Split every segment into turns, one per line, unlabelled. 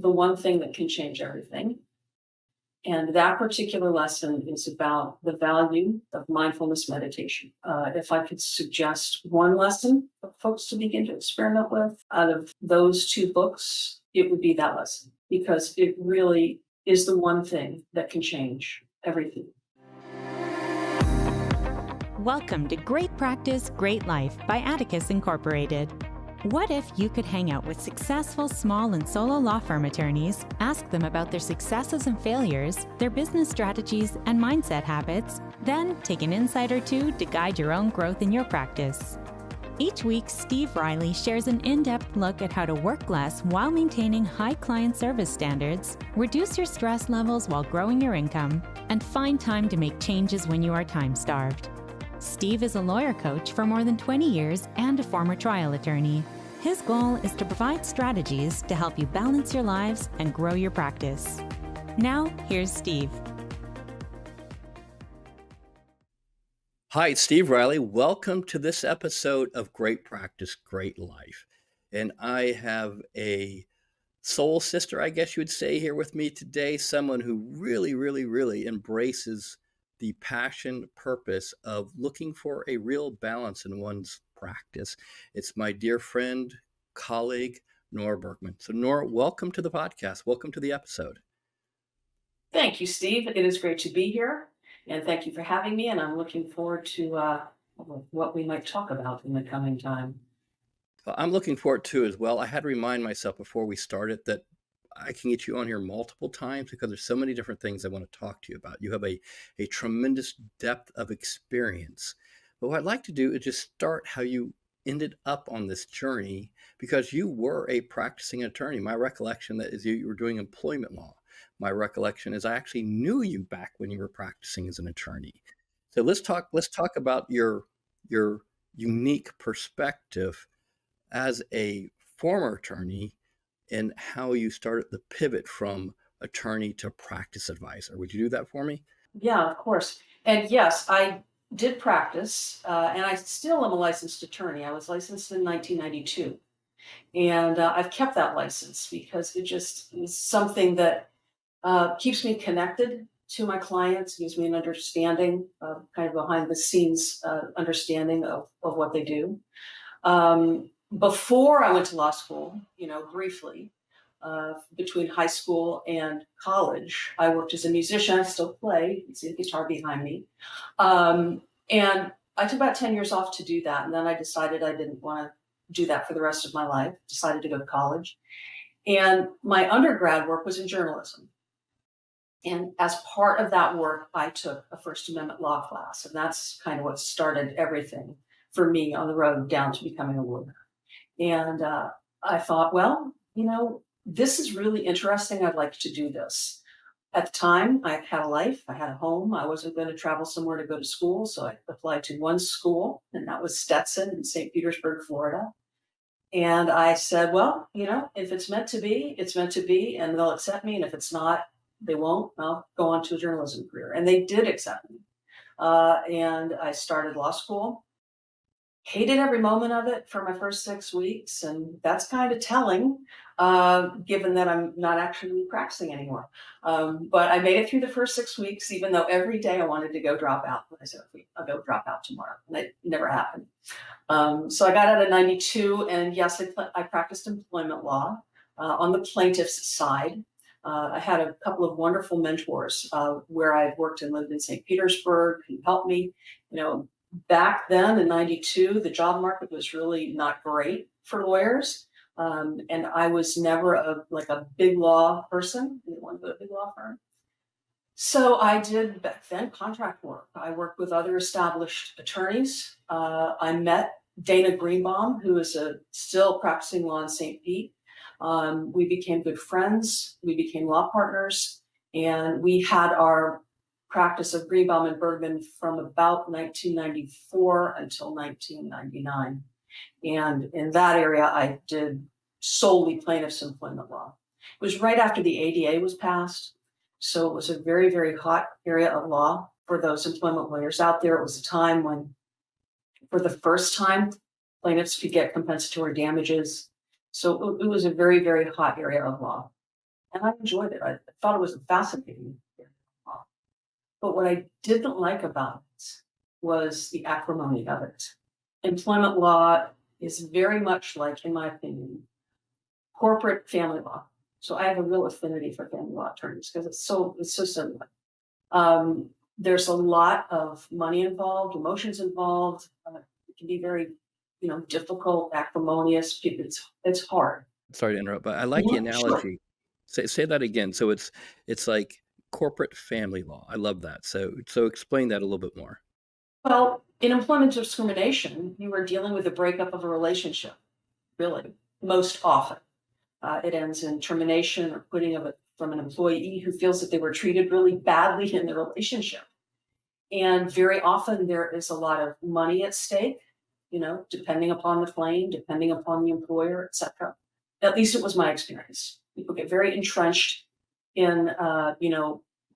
the one thing that can change everything. And that particular lesson is about the value of mindfulness meditation. If I could suggest one lesson for folks to begin to experiment with out of those two books, it would be that lesson, because it really is the one thing that can change everything.
Welcome to Great Practice, Great Life by Atticus Incorporated. What if you could hang out with successful small and solo law firm attorneys, ask them about their successes and failures, their business strategies and mindset habits, then take an insight or two to guide your own growth in your practice? Each week, Steve Riley shares an in-depth look at how to work less while maintaining high client service standards, reduce your stress levels while growing your income, and find time to make changes when you are time-starved. Steve is a lawyer coach for more than 20 years and a former trial attorney. His goal is to provide strategies to help you balance your lives and grow your practice. Now, here's Steve.
Hi, it's Steve Riley. Welcome to this episode of Great Practice, Great Life. And I have a soul sister, I guess you would say, here with me today, someone who really embraces the passion, purpose of looking for a real balance in one's practice. It's my dear friend, colleague, Nora Bergman. So Nora, welcome to the podcast. Welcome to the episode.
Thank you, Steve. It is great to be here. And thank you for having me. And I'm looking forward to what we might talk about in the coming time.
Well, I'm looking forward to as well. I had to remind myself before we started that I can get you on here multiple times because there's so many different things I want to talk to you about. You have a tremendous depth of experience. But what I'd like to do is just start how you ended up on this journey, because you were a practicing attorney. My recollection is you were doing employment law. My recollection is I actually knew you back when you were practicing as an attorney. So let's talk about your unique perspective as a former attorney and how you started the pivot from attorney to practice advisor. Would you do that for me?
Yeah, of course. And yes, I did practice, and I still am a licensed attorney. I was licensed in 1992. And I've kept that license because it just is something that keeps me connected to my clients, gives me an understanding, kind of behind the scenes understanding of what they do. Before I went to law school, briefly, between high school and college, I worked as a musician. I still play. You can see the guitar behind me. And I took about 10 years off to do that. And then I decided I didn't want to do that for the rest of my life. Decided to go to college. And my undergrad work was in journalism. And as part of that work, I took a First Amendment law class. And that's kind of what started everything for me on the road down to becoming a lawyer. And I thought, well, this is really interesting. I'd like to do this. At the time, I had a life. I had a home. I wasn't going to travel somewhere to go to school. So I applied to one school, and that was Stetson in St. Petersburg, Florida. And I said, well, if it's meant to be, it's meant to be, and they'll accept me. And if it's not, they won't. I'll go on to a journalism career. And they did accept me. And I started law school. Hated every moment of it for my first 6 weeks. And that's kind of telling, given that I'm not actually practicing anymore. But I made it through the first 6 weeks, even though every day I wanted to go drop out. I said, I'll go drop out tomorrow. And it never happened. So I got out in 92. And yes, I practiced employment law on the plaintiff's side. I had a couple of wonderful mentors where I worked and lived in St. Petersburg who helped me. Back then in 92, the job market was really not great for lawyers. And I was never a big law person. I didn't want to go to a big law firm. So I did back then contract work. I worked with other established attorneys. I met Dana Greenbaum, who is still practicing law in St. Pete. We became good friends. We became law partners. And we had our practice of Greenbaum and Bergman from about 1994 until 1999. And in that area, I did solely plaintiff's employment law. It was right after the ADA was passed. So it was a very hot area of law for those employment lawyers out there. It was a time when, for the first time, plaintiffs could get compensatory damages. So it was a very hot area of law. and I enjoyed it. I thought it was fascinating. But what I didn't like about it was the acrimony of it. Employment law is very much like, in my opinion, corporate family law. So I have a real affinity for family law attorneys because it's so similar. There's a lot of money involved, emotions involved. It can be very, difficult, acrimonious. It's hard.
Sorry to interrupt, but I like the analogy.
Sure.
Say that again. So it's like corporate family law. I love that. So explain that a little bit more.
Well, in employment discrimination, you are dealing with a breakup of a relationship, really, most often. It ends in termination or quitting from an employee who feels that they were treated really badly in the relationship. And very often there is a lot of money at stake, depending upon the claim, depending upon the employer, et cetera. At least it was my experience. People get very entrenched in,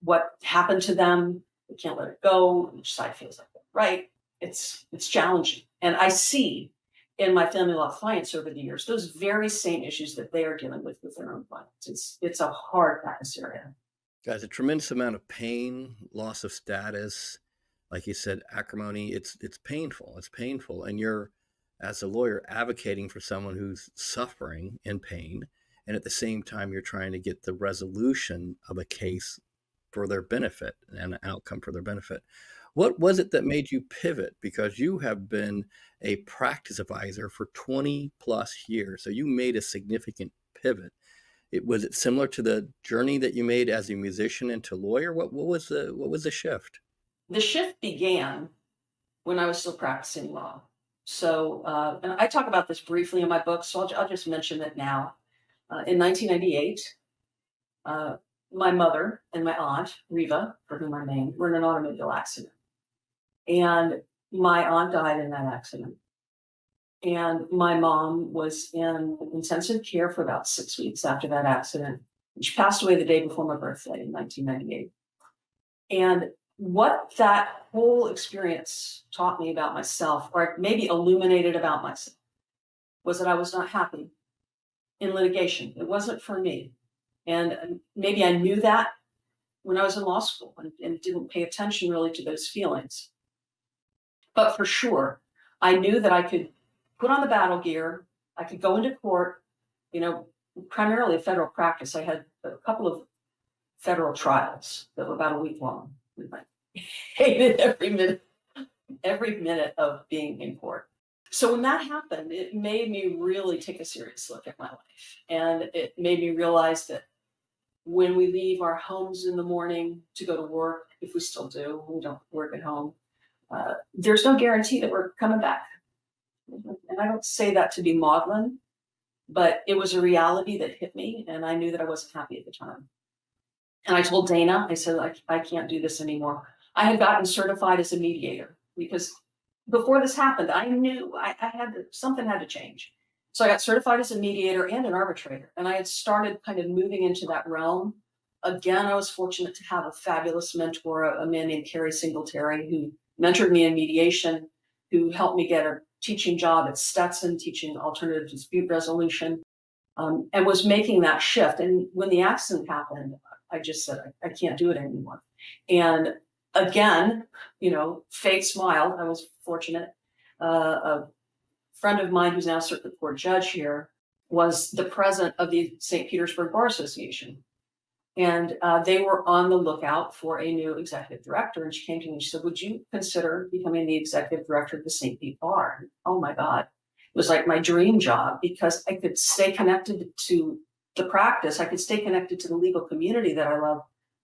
what happened to them. They can't let it go. Each side feels like they're right. It's challenging. And I see in my family law clients over the years, those very same issues that they are dealing with their own clients. It's a hard practice area.
Guys, a tremendous amount of pain, loss of status, like you said, acrimony. It's painful. It's painful. And you're, as a lawyer, advocating for someone who's suffering in pain. And at the same time, you're trying to get the resolution of a case for their benefit and an outcome for their benefit. What was it that made you pivot? Because you have been a practice advisor for 20 plus years. So you made a significant pivot. Was it similar to the journey that you made as a musician into lawyer? What was the shift?
The shift began when I was still practicing law. So, and I talk about this briefly in my book, so I'll just mention it now. In 1998, my mother and my aunt, Riva, for whom I'm named, were in an automobile accident. And my aunt died in that accident. And my mom was in intensive care for about 6 weeks after that accident. She passed away the day before my birthday in 1998. And what that whole experience taught me about myself, or maybe illuminated about myself, was that I was not happy in litigation. It wasn't for me. And maybe I knew that when I was in law school and didn't pay attention really to those feelings. But for sure, I knew that I could put on the battle gear. I could go into court, primarily a federal practice. I had a couple of federal trials that were about a week long. I hated every minute of being in court. So when that happened, it made me really take a serious look at my life. And it made me realize that when we leave our homes in the morning to go to work, if we still do, we don't work at home, there's no guarantee that we're coming back. And I don't say that to be maudlin, but it was a reality that hit me, and I knew that I wasn't happy at the time. And I told Dana, I said, I can't do this anymore. I had gotten certified as a mediator because before this happened, I knew something had to change. So I got certified as a mediator and an arbitrator, and I had started kind of moving into that realm. Again, I was fortunate to have a fabulous mentor, a man named Carrie Singletary, who mentored me in mediation, who helped me get a teaching job at Stetson, teaching alternative dispute resolution, and was making that shift. And when the accident happened, I just said, I can't do it anymore. And again, fate smiled. I was fortunate. A friend of mine who's now a circuit court judge here was the president of the St. Petersburg Bar Association. And they were on the lookout for a new executive director. And she came to me and she said, would you consider becoming the executive director of the St. Pete Bar? Oh my God. It was like my dream job because I could stay connected to the practice. I could stay connected to the legal community that I love,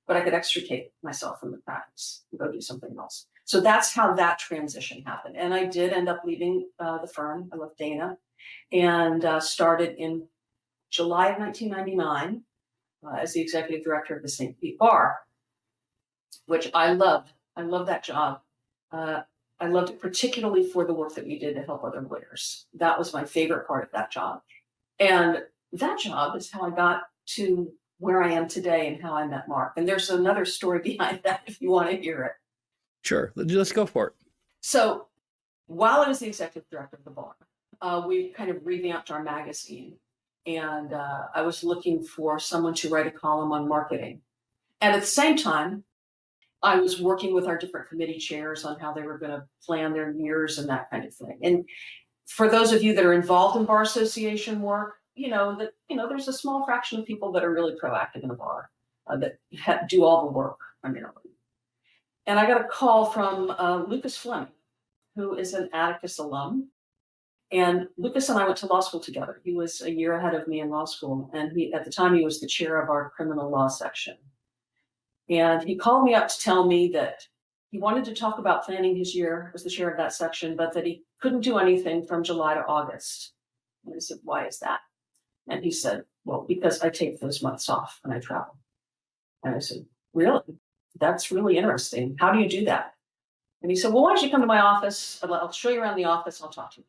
but I could extricate myself from the practice and go do something else. So that's how that transition happened. And I did end up leaving the firm. I left Dana and started in July of 1999 as the executive director of the St. Pete Bar, which I loved. I loved that job. I loved it particularly for the work that we did to help other lawyers. That was my favorite part of that job. And that job is how I got to where I am today and how I met Mark. And there's another story behind that if you want to hear it.
Sure. Let's go for it.
So while I was the executive director of the bar, we kind of revamped our magazine. And I was looking for someone to write a column on marketing. And at the same time, I was working with our different committee chairs on how they were going to plan their years and that kind of thing. And for those of you that are involved in bar association work, there's a small fraction of people that are really proactive in the bar that do all the work. And I got a call from Lucas Fleming, who is an Atticus alum. And Lucas and I went to law school together. He was a year ahead of me in law school, and at the time he was the chair of our criminal law section. And he called me up to tell me that he wanted to talk about planning his year as the chair of that section, but that he couldn't do anything from July to August. And I said, why is that? And he said, well, because I take those months off when I travel. And I said, really? That's really interesting. How do you do that? And he said, well, why don't you come to my office? I'll show you around the office. I'll talk to you.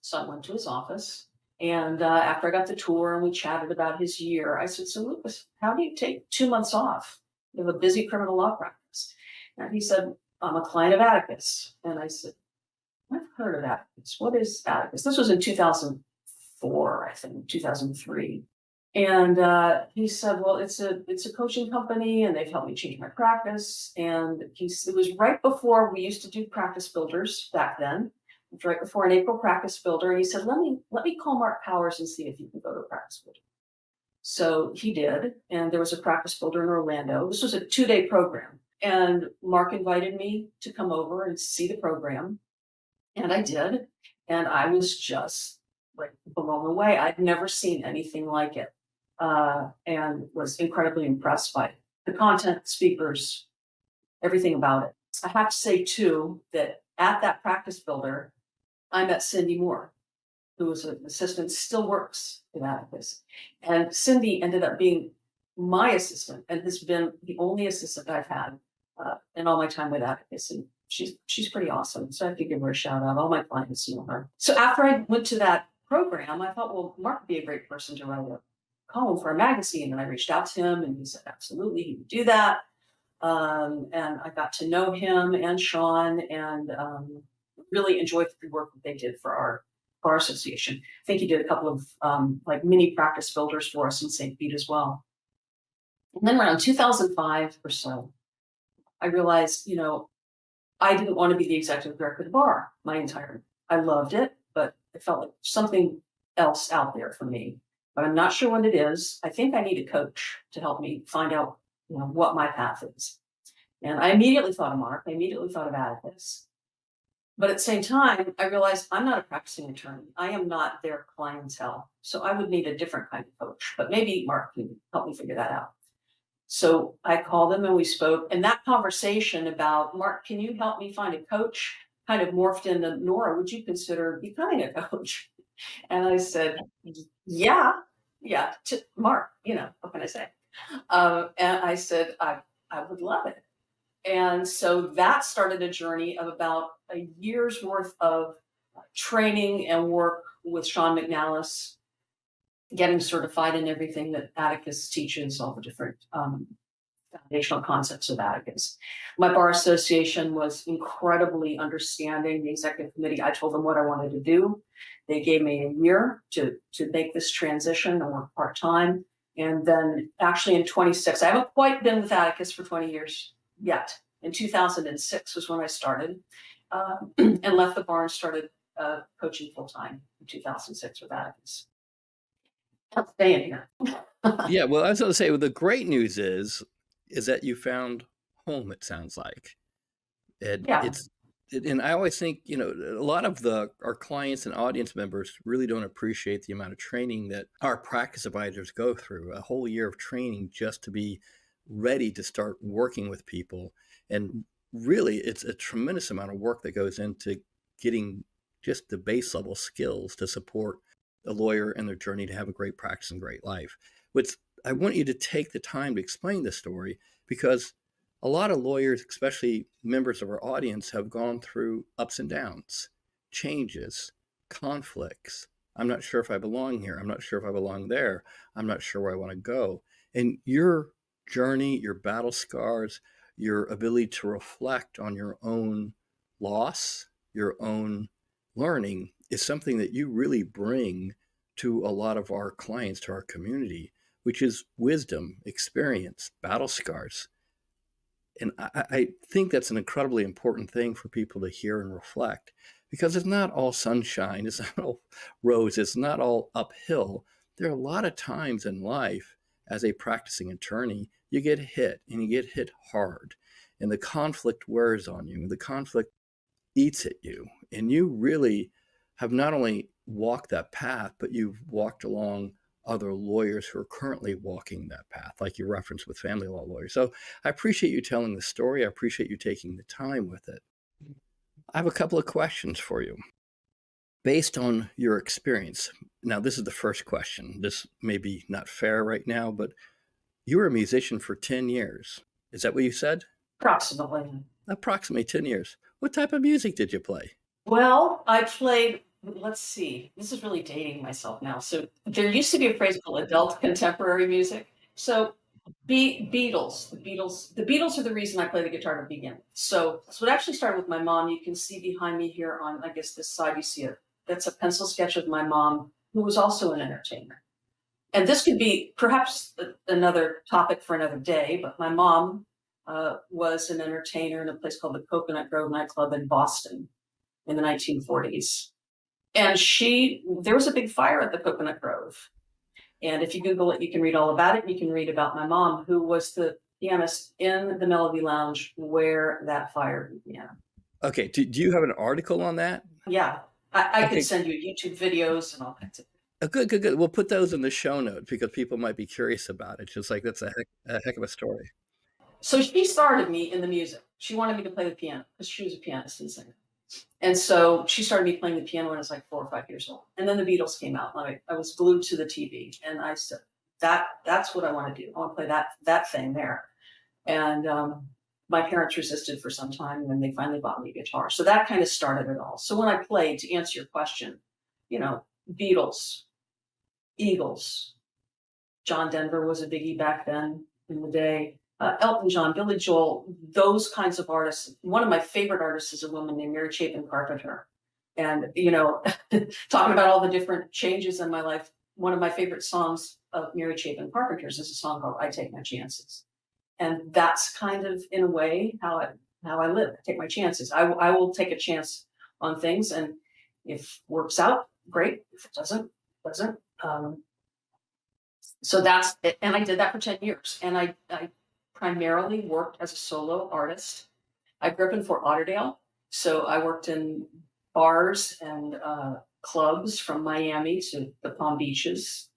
So I went to his office. And after I got the tour and we chatted about his year, I said, so Lucas, how do you take 2 months off? You have a busy criminal law practice. And he said, I'm a client of Atticus. And I said, I've heard of Atticus. What is Atticus? This was in 2004, I think, 2003. And he said, well, it's a coaching company and they've helped me change my practice. And it was right before we used to do practice builders back then. Right before an April practice builder, and he said, let me call Mark Powers and see if you can go to a practice builder. So he did, and there was a practice builder in Orlando. This was a 2-day program, and Mark invited me to come over and see the program, and I did, and I was just like blown away. I'd never seen anything like it, and was incredibly impressed by it. The content, speakers, everything about it. I have to say too that at that practice builder, I met Cindy Moore, who was an assistant, still works at Atticus. And Cindy ended up being my assistant and has been the only assistant I've had in all my time with Atticus. And she's pretty awesome. So I have to give her a shout out. All my clients know her. So after I went to that program, I thought, well, Mark would be a great person to write a column for a magazine. And I reached out to him and he said, absolutely, he would do that. And I got to know him and Sean and really enjoyed the work that they did for our bar association. I think he did a couple of like mini practice builders for us in St. Pete as well. And then around 2005 or so, I realized, I didn't want to be the executive director of the bar I loved it, but it felt like something else out there for me. But I'm not sure what it is. I think I need a coach to help me find out, what my path is. And I immediately thought of Mark. I immediately thought of Atticus. But at the same time, I realized I'm not a practicing attorney. I am not their clientele. So I would need a different kind of coach. But maybe Mark can help me figure that out. So I called him and we spoke. And that conversation about, Mark, can you help me find a coach, kind of morphed into, Nora, would you consider becoming a coach? And I said, yeah, to Mark, what can I say? And I said, I would love it. And so that started a journey of about a year's worth of training and work with Sean McNallis, getting certified in everything that Atticus teaches, all the different foundational concepts of Atticus. My bar association was incredibly understanding. The executive committee, I told them what I wanted to do. They gave me a year to make this transition and work part-time. And then actually in 26, I haven't quite been with Atticus for 20 years yet. In 2006 was when I started and left the bar and started coaching full-time in 2006 with Atticus. I'm staying here.
Yeah, well, I was going to say, well, the great news is that you found home, it sounds like. And and I always think, a lot of our clients and audience members really don't appreciate the amount of training that our practice advisors go through, a whole year of training just to be ready to start working with people. And really, it's a tremendous amount of work that goes into getting just the base level skills to support a lawyer in their journey to have a great practice and great life. Which I want you to take the time to explain this story, because a lot of lawyers, especially members of our audience, have gone through ups and downs, changes, conflicts. I'm not sure if I belong here. I'm not sure if I belong there. I'm not sure where I want to go. And your journey, your battle scars, your ability to reflect on your own loss, your own learning is something that you really bring to a lot of our clients, to our community, which is wisdom, experience, battle scars. And I think that's an incredibly important thing for people to hear and reflect, because it's not all sunshine, it's not all rose, it's not all uphill. There are a lot of times in life as a practicing attorney, you get hit, and you get hit hard, and the conflict wears on you, the conflict eats at you, and you really have not only walked that path, but you've walked along other lawyers who are currently walking that path, like you referenced with family law lawyers. So I appreciate you telling the story. I appreciate you taking the time with it. I have a couple of questions for you. Based on your experience, now this is the first question. This may be not fair right now, but you were a musician for 10 years. Is that what you said?
Approximately.
Approximately 10 years. What type of music did you play?
Well, I played, let's see, this is really dating myself now. So there used to be a phrase called adult contemporary music. So the Beatles are the reason I play the guitar to begin. So it actually started with my mom. You can see behind me here on, I guess, this side, you see it. That's a pencil sketch of my mom, who was also an entertainer. And this could be perhaps another topic for another day, but my mom was an entertainer in a place called the Coconut Grove nightclub in Boston in the 1940s. And there was a big fire at the Coconut Grove. And if you Google it, you can read all about it. You can read about my mom, who was the pianist in the Melody Lounge where that fire began.
Okay. Do you have an article on that?
Yeah. I could send you YouTube videos and all kinds of things.
Good. We'll put those in the show notes because people might be curious about it. Just like that's a heck of a story.
So she started me in the music. She wanted me to play the piano because she was a pianist and singer. And so she started me playing the piano when I was like 4 or 5 years old. And then the Beatles came out, and I was glued to the TV. And I said, that's what I want to do. I want to play that thing there. And my parents resisted for some time, and then they finally bought me a guitar. So that kind of started it all. So when I played, to answer your question, Beatles, Eagles, John Denver was a biggie back then in the day. Elton John, Billy Joel, those kinds of artists. One of my favorite artists is a woman named Mary Chapin Carpenter. And, talking about all the different changes in my life, one of my favorite songs of Mary Chapin Carpenter's is a song called I Take My Chances. And that's kind of, in a way, how I live. I take my chances. I will take a chance on things. And if it works out, great. If it doesn't. So that's it. And I did that for 10 years. And I primarily worked as a solo artist. I grew up in Fort Lauderdale, so I worked in bars and clubs from Miami to the Palm Beaches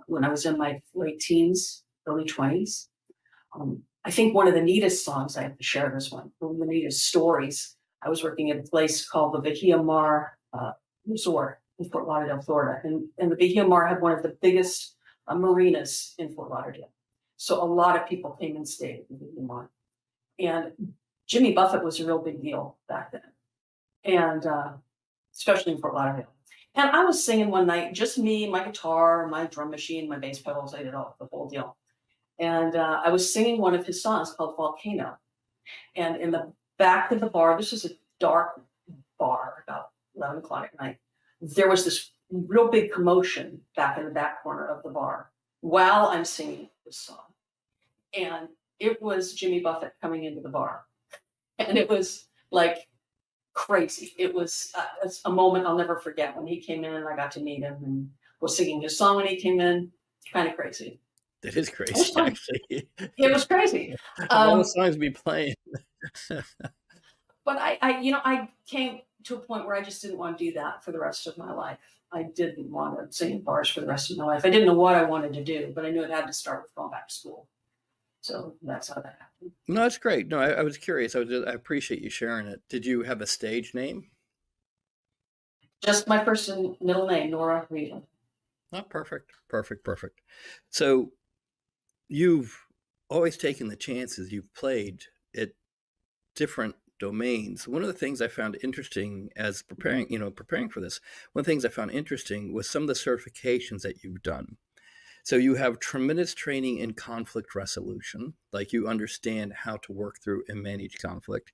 when I was in my late teens, early 20s. I think one of the neatest songs I have to share this one of the neatest stories. I was working at a place called the Bahia Mar Resort in Fort Lauderdale, Florida. And the Bahia Mar had one of the biggest marinas in Fort Lauderdale. So a lot of people came and stayed at the Bahia Mar. And Jimmy Buffett was a real big deal back then. And especially in Fort Lauderdale. And I was singing one night, just me, my guitar, my drum machine, my bass pedals, I did all the whole deal. And I was singing one of his songs called Volcano. And in the back of the bar, this was a dark bar, about 11 o'clock at night, there was this real big commotion back in the back corner of the bar while I'm singing this song. And it was Jimmy Buffett coming into the bar. And it was like crazy. It was a moment I'll never forget when he came in and I got to meet him and was singing his song when he came in. Kind of crazy.
That is crazy, actually.
It was crazy.
All the songs be playing.
But I came to a point where I just didn't want to do that for the rest of my life. I didn't want to sing in bars for the rest of my life. I didn't know what I wanted to do, but I knew it had to start with going back to school. So that's how that happened.
No, that's great. No, I was curious. I appreciate you sharing it. Did you have a stage name?
Just my first and middle name, Nora Riva.
Oh, perfect. So you've always taken the chances. You've played at different domains. One of the things I found interesting as preparing for this, one of the things I found interesting was some of the certifications that you've done. So you have tremendous training in conflict resolution, like you understand how to work through and manage conflict.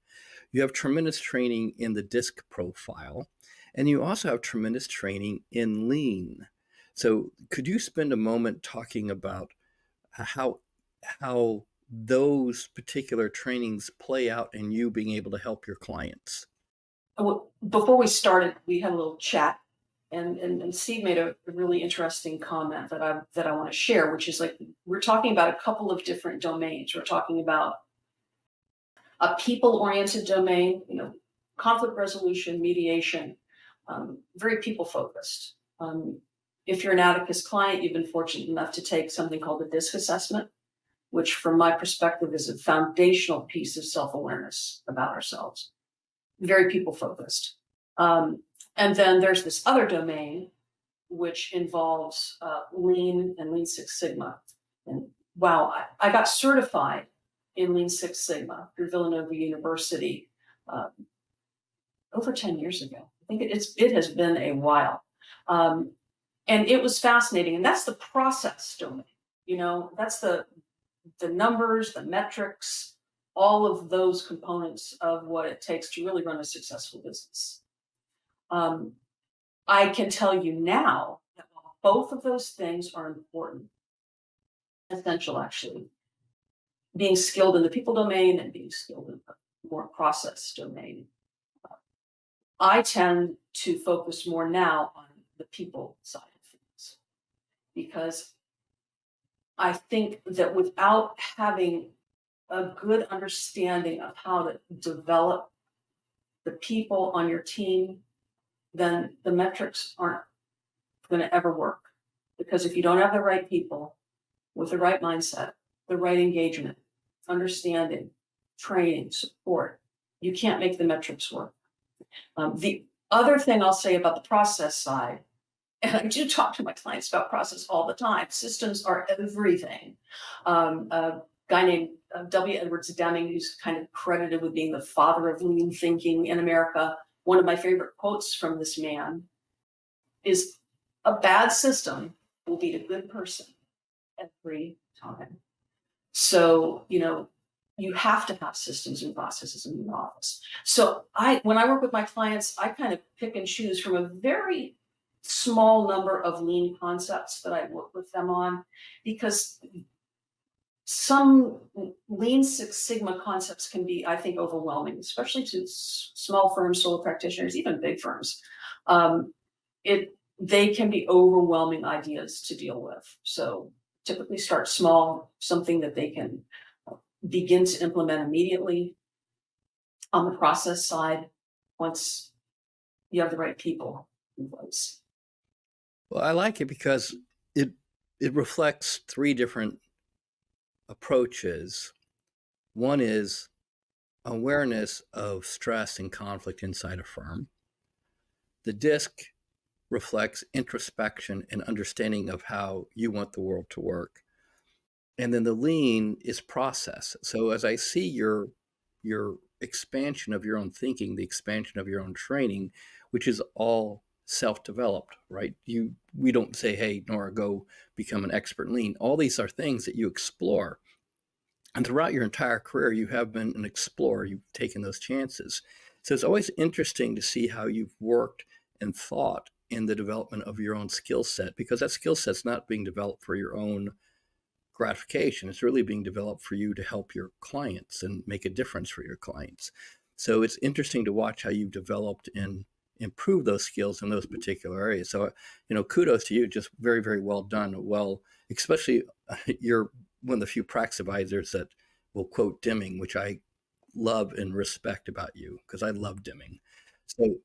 You have tremendous training in the DISC profile, and you also have tremendous training in lean. So could you spend a moment talking about how those particular trainings play out in you being able to help your clients?
Before we started, we had a little chat, and Steve made a really interesting comment that I want to share, which is like we're talking about a couple of different domains. We're talking about a people-oriented domain, conflict resolution, mediation, very people-focused. If you're an Atticus client, you've been fortunate enough to take something called the DISC assessment, which from my perspective is a foundational piece of self-awareness about ourselves. Very people-focused. And then there's this other domain, which involves Lean and Lean Six Sigma. And wow, I got certified in Lean Six Sigma through Villanova University over 10 years ago. I think it has been a while. And it was fascinating. And that's the process domain. That's the numbers, the metrics, all of those components of what it takes to really run a successful business. I can tell you now that while both of those things are important, essential actually, being skilled in the people domain and being skilled in the more process domain, I tend to focus more now on the people side of things, because I think that without having a good understanding of how to develop the people on your team, then the metrics aren't going to ever work. Because if you don't have the right people with the right mindset, the right engagement, understanding, training, support, you can't make the metrics work. The other thing I'll say about the process side, and I do talk to my clients about process all the time, systems are everything. A guy named W. Edwards Deming, who's kind of credited with being the father of lean thinking in America, one of my favorite quotes from this man is, "A bad system will beat a good person every time." So, you have to have systems and processes in your office. So when I work with my clients, I kind of pick and choose from a very small number of lean concepts that I work with them on, because some Lean Six Sigma concepts can be, I think, overwhelming, especially to small firms, solo practitioners, even big firms. They can be overwhelming ideas to deal with. So typically start small, something that they can begin to implement immediately. On the process side, once you have the right people in place.
Well, I like it because it reflects three different approaches. One is awareness of stress and conflict inside a firm. The DISC reflects introspection and understanding of how you want the world to work. And then the lean is process. So as I see your expansion of your own thinking, the expansion of your own training, which is all self-developed, right? We don't say, "Hey, Nora, go become an expert in lean." All these are things that you explore. And throughout your entire career, you have been an explorer. You've taken those chances. So it's always interesting to see how you've worked and thought in the development of your own skill set, because that skill set's not being developed for your own gratification. It's really being developed for you to help your clients and make a difference for your clients. So it's interesting to watch how you've developed and improved those skills in those particular areas. So, kudos to you. Just very, very well done. Well, especially you're one of the few practice advisors that will quote Deming, which I love and respect about you, because I love Deming. So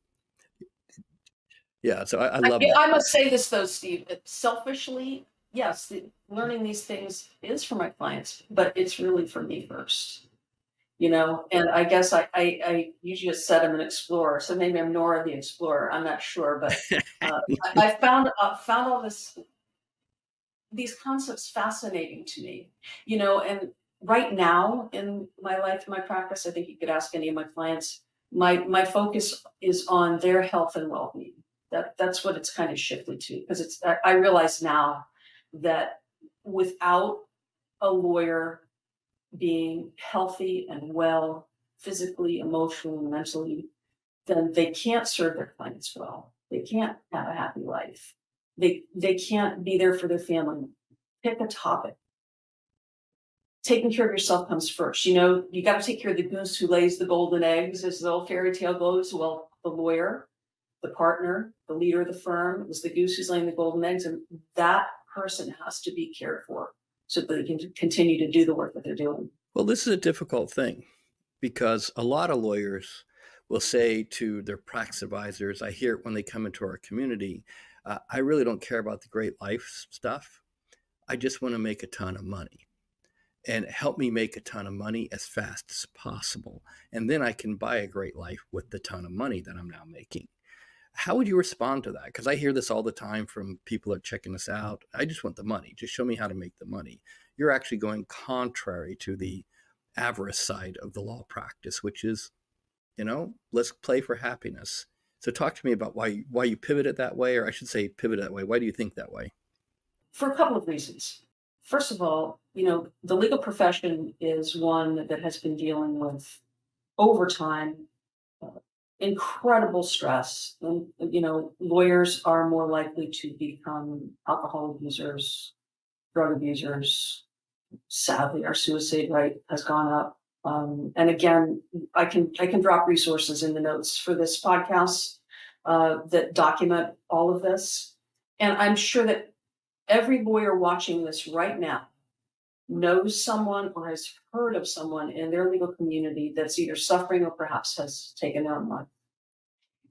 yeah, so I love that.
I must say this though, Steve, selfishly, yes, learning these things is for my clients, but it's really for me first. And I guess you just said I'm an explorer, so maybe I'm Nora the explorer. I'm not sure, but I found all these concepts fascinating to me, and right now in my life, in my practice, I think you could ask any of my clients, my focus is on their health and well-being. That's what it's kind of shifted to, because I realize now that without a lawyer being healthy and well, physically, emotionally, mentally, then they can't serve their clients well. They can't have a happy life. They can't be there for their family. Pick a topic. Taking care of yourself comes first. You know, you got to take care of the goose who lays the golden eggs, as the old fairy tale goes. Well, the lawyer, the partner, the leader of the firm, it was the goose who's laying the golden eggs, and that person has to be cared for so that they can continue to do the work that they're doing.
Well, this is a difficult thing because a lot of lawyers will say to their practice advisors, I hear it when they come into our community, I really don't care about the great life stuff. I just want to make a ton of money, and help me make a ton of money as fast as possible. And then I can buy a great life with the ton of money that I'm now making. How would you respond to that? Because I hear this all the time from people that are checking us out. I just want the money. Just show me how to make the money. You're actually going contrary to the avarice side of the law practice, which is, you know, let's play for happiness. So talk to me about why you pivoted that way, or I should say pivot that way. Why do you think that way?
For a couple of reasons. First of all, you know, the legal profession is one that has been dealing with, over time, incredible stress. And, you know, lawyers are more likely to become alcohol abusers, drug abusers. Sadly, our suicide rate has gone up. And again, I can drop resources in the notes for this podcast that document all of this. And I'm sure that every lawyer watching this right now knows someone or has heard of someone in their legal community that's either suffering or perhaps has taken their own life.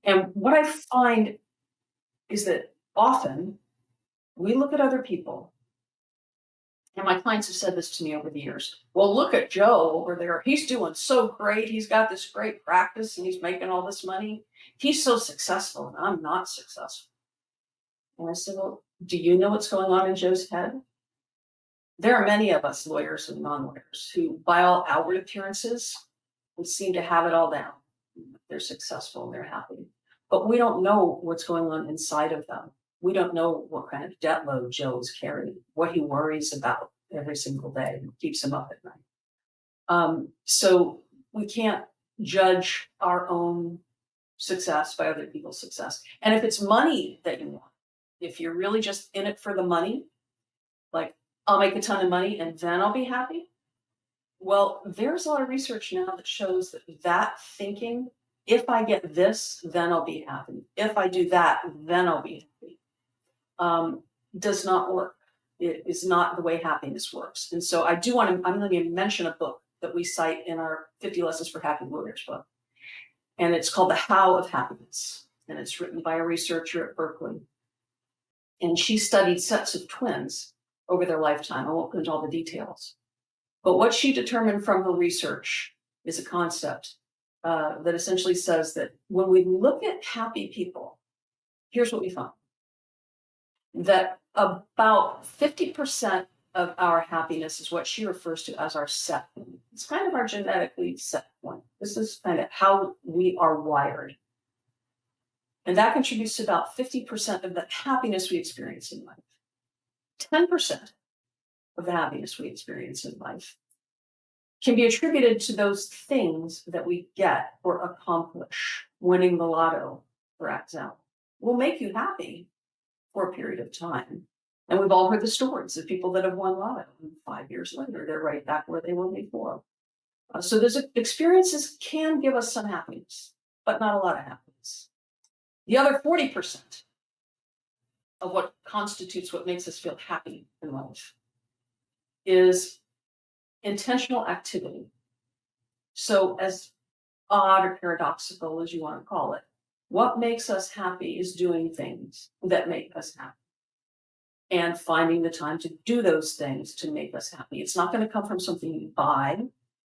And what I find is that often we look at other people, and my clients have said this to me over the years. Well, look at Joe over there. He's doing so great. He's got this great practice and he's making all this money. He's so successful and I'm not successful. And I said, well, do you know what's going on in Joe's head? There are many of us lawyers and non-lawyers who, by all outward appearances, we seem to have it all down. They're successful and they're happy. But we don't know what's going on inside of them. We don't know what kind of debt load Joe's carrying, what he worries about every single day and keeps him up at night. So we can't judge our own success by other people's success. And if it's money that you want, if you're really just in it for the money, like, I'll make a ton of money and then I'll be happy. Well, there's a lot of research now that shows that thinking, if I get this, then I'll be happy. If I do that, then I'll be happy. Does not work. It is not the way happiness works. And so I'm going to mention a book that we cite in our 50 Lessons for Happy Lawyers book. And it's called The How of Happiness. And it's written by a researcher at Berkeley. And she studied sets of twins over their lifetime. I won't go into all the details. But what she determined from her research is a concept that essentially says that when we look at happy people, here's what we find. That about 50% of our happiness is what she refers to as our set point. It's kind of our genetically set point. This is kind of how we are wired. And that contributes to about 50% of the happiness we experience in life. 10% of the happiness we experience in life can be attributed to those things that we get or accomplish. Winning the lotto, for example, will make you happy for a period of time. And we've all heard the stories of people that have won lotto, and 5 years later, they're right back where they were before. So those experiences can give us some happiness, but not a lot of happiness. The other 40% of what constitutes what makes us feel happy in life is intentional activity. So as odd or paradoxical as you want to call it, what makes us happy is doing things that make us happy and finding the time to do those things to make us happy. It's not going to come from something you buy.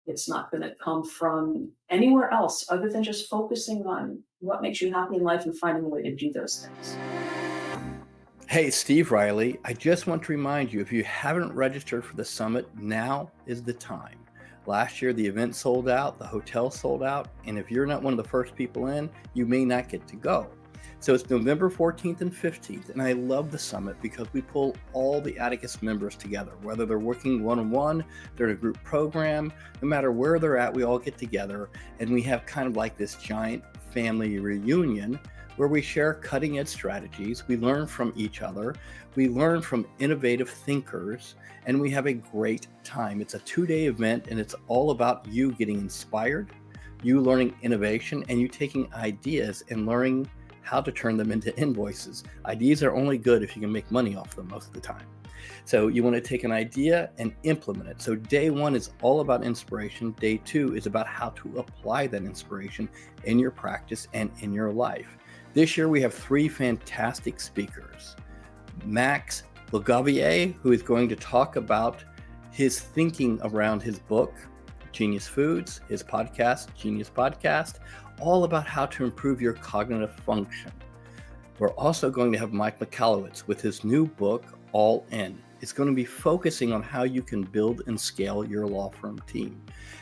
It's not going to come from anywhere else other than just focusing on what makes you happy in life and finding a way to do those things.
Hey, Steve Riley, I just want to remind you, if you haven't registered for the summit, now is the time. Last year, the event sold out, the hotel sold out, and if you're not one of the first people in, you may not get to go. So it's November 14th and 15th, and I love the summit because we pull all the Atticus members together, whether they're working one-on-one, they're in a group program, no matter where they're at, we all get together, and we have kind of like this giant family reunion where we share cutting edge strategies, we learn from each other, we learn from innovative thinkers, and we have a great time. It's a 2-day event, and it's all about you getting inspired, you learning innovation, and you taking ideas and learning how to turn them into invoices. Ideas are only good if you can make money off them most of the time. So you want to take an idea and implement it. So day 1 is all about inspiration. Day 2 is about how to apply that inspiration in your practice and in your life. This year we have 3 fantastic speakers. Max Legavier, who is going to talk about his thinking around his book, Genius Foods, his podcast, Genius Podcast, all about how to improve your cognitive function. We're also going to have Mike Michalowicz with his new book, All In. It's going to be focusing on how you can build and scale your law firm team.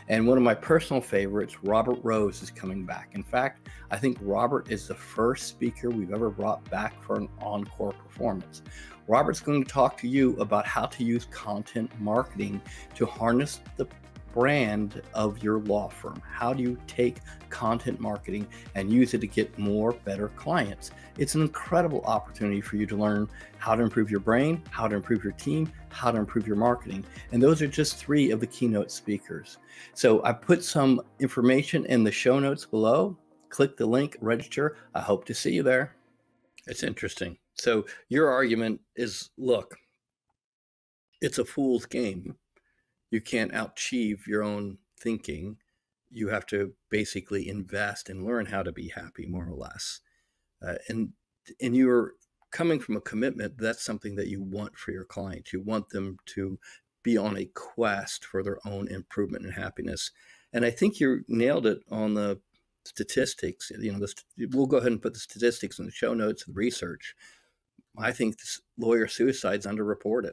And one of my personal favorites, Robert Rose, is coming back. In fact, I think Robert is the first speaker we've ever brought back for an encore performance. Robert's going to talk to you about how to use content marketing to harness the brand of your law firm. How do you take content marketing and use it to get more better clients? It's an incredible opportunity for you to learn how to improve your brain, how to improve your team, how to improve your marketing. And those are just 3 of the keynote speakers. So I put some information in the show notes below. Click the link, register. I hope to see you there. It's interesting. So your argument is, look, it's a fool's game. You can't achieve your own thinking. You have to basically invest and learn how to be happy, more or less. And you're coming from a commitment. That's something that you want for your clients. You want them to be on a quest for their own improvement and happiness. And I think you nailed it on the statistics. We'll go ahead and put the statistics in the show notes, the research. I think this lawyer suicide is underreported.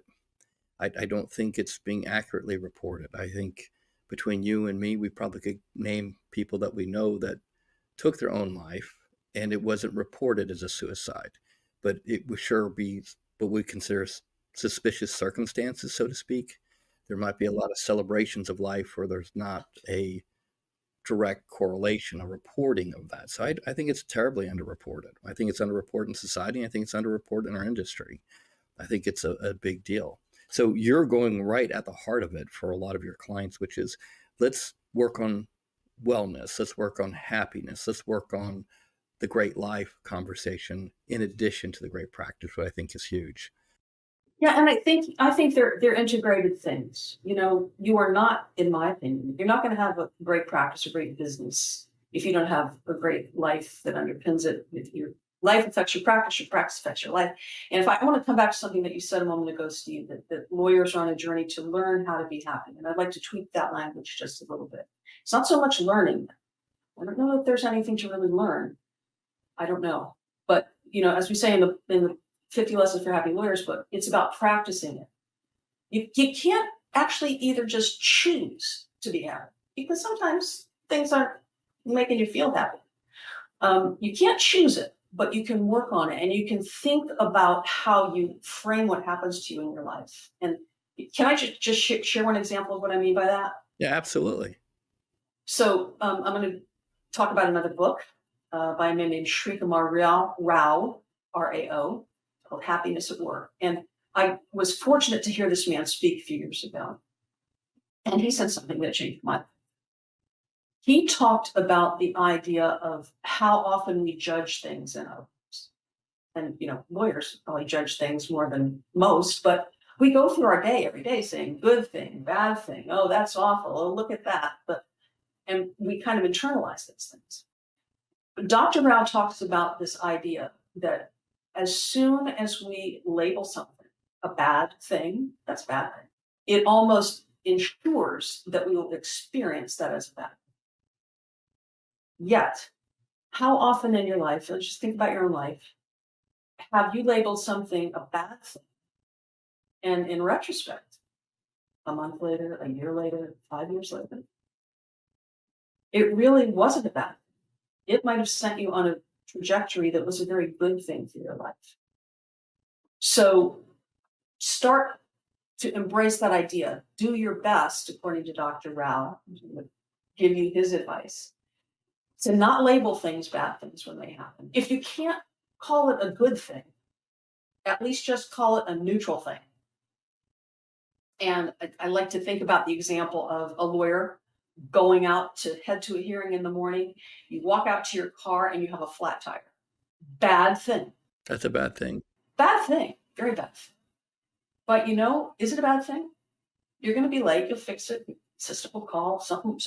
I don't think it's being accurately reported. I think between you and me, we probably could name people that we know that took their own life and it wasn't reported as a suicide, but it would sure be what we consider suspicious circumstances, so to speak. There might be a lot of celebrations of life where there's not a direct correlation, a reporting of that. So I think it's terribly underreported. I think it's underreported in society. I think it's underreported in our industry. I think it's a big deal. So you're going right at the heart of it for a lot of your clients, which is, let's work on wellness. Let's work on happiness. Let's work on the great life conversation in addition to the great practice, what I think is huge.
Yeah, and I think they're integrated things. You are not, in my opinion, you're not going to have a great practice or great business if you don't have a great life that underpins it. If your life affects your practice affects your life. And if I want to come back to something that you said a moment ago, Steve, that lawyers are on a journey to learn how to be happy. And I'd like to tweak that language just a little bit. It's not so much learning. I don't know if there's anything to really learn. I don't know. But, as we say in the 50 Lessons for Happy Lawyers book, it's about practicing it. You can't actually either just choose to be happy, because sometimes things aren't making you feel happy. You can't choose it, but you can work on it, and you can think about how you frame what happens to you in your life. And can I just share one example of what I mean by that?
Yeah, absolutely.
So I'm going to talk about another book by a man named Srikumar Rao, R-A-O, called Happiness at Work. And I was fortunate to hear this man speak a few years ago. And he said something that changed my life. He talked about the idea of how often we judge things in our lives. And, lawyers probably judge things more than most, but we go through our day every day saying good thing, bad thing. Oh, that's awful. Oh, look at that. And we kind of internalize those things. But Dr. Rao talks about this idea that as soon as we label something a bad thing, that's a bad thing, it almost ensures that we will experience that as a bad thing. Yet, how often in your life, let's just think about your own life, have you labeled something a bad thing? And in retrospect, a month later, a year later, 5 years later, it really wasn't a bad thing. It might have sent you on a trajectory that was a very good thing for your life. So start to embrace that idea. Do your best, according to Dr. Rao, I'm going to give you his advice. To not label things bad things when they happen. If you can't call it a good thing, at least just call it a neutral thing. And I like to think about the example of a lawyer going out to head to a hearing in the morning. You walk out to your car and you have a flat tire. Bad thing.
That's a bad thing.
Bad thing. Very bad thing. But is it a bad thing? You're going to be late. You'll fix it. Assistant will call, something.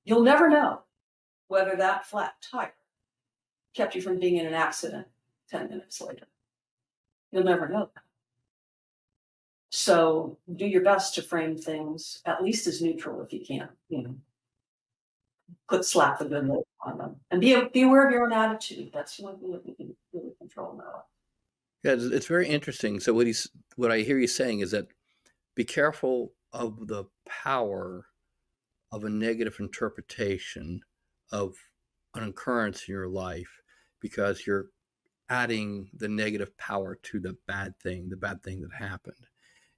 You'll never know whether that flat tire kept you from being in an accident 10 minutes later. You'll never know that. So do your best to frame things at least as neutral if you can. Slap the good label on them, and be aware of your own attitude. That's the only thing that we can really control now.
Yeah, it's very interesting. So what I hear you saying is that be careful of the power of a negative interpretation of an occurrence in your life, because you're adding the negative power to the bad thing that happened.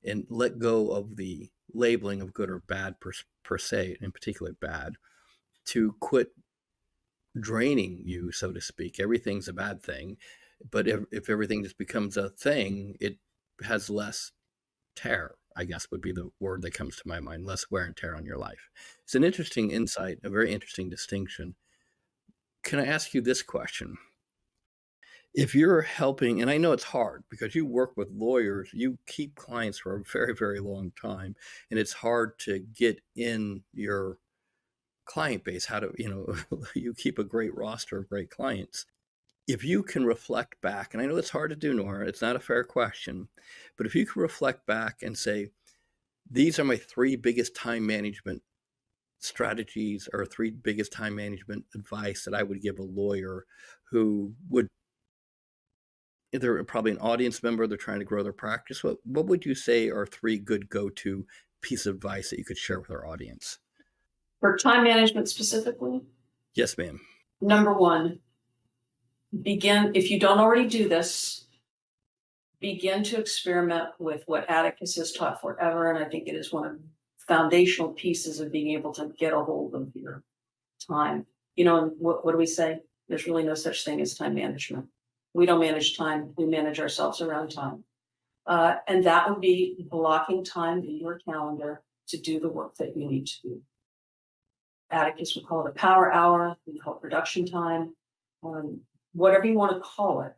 And let go of the labeling of good or bad per se, in particular bad, to quit draining you, so to speak. Everything's a bad thing, but if everything just becomes a thing, it has less tear, I guess would be the word that comes to my mind, less wear and tear on your life. It's an interesting insight, a very interesting distinction. Can I ask you this question? If you're helping, and I know it's hard because you work with lawyers, you keep clients for a very, very long time, and it's hard to get in your client base, you keep a great roster of great clients. If you can reflect back, and I know it's hard to do, Nora, it's not a fair question, but if you can reflect back and say, these are my 3 biggest time management strategies or 3 biggest time management advice that I would give a lawyer who would, they're probably an audience member, they're trying to grow their practice. What would you say are 3 good go-to pieces of advice that you could share with our audience?
For time management specifically?
Yes, ma'am.
Number 1, begin, if you don't already do this, begin to experiment with what Atticus has taught forever. And I think it is one of the foundational pieces of being able to get a hold of your time. And what do we say? There's really no such thing as time management. We don't manage time. We manage ourselves around time. And that would be blocking time in your calendar to do the work that you need to do. Atticus would call it a power hour. We call it production time. Whatever you want to call it.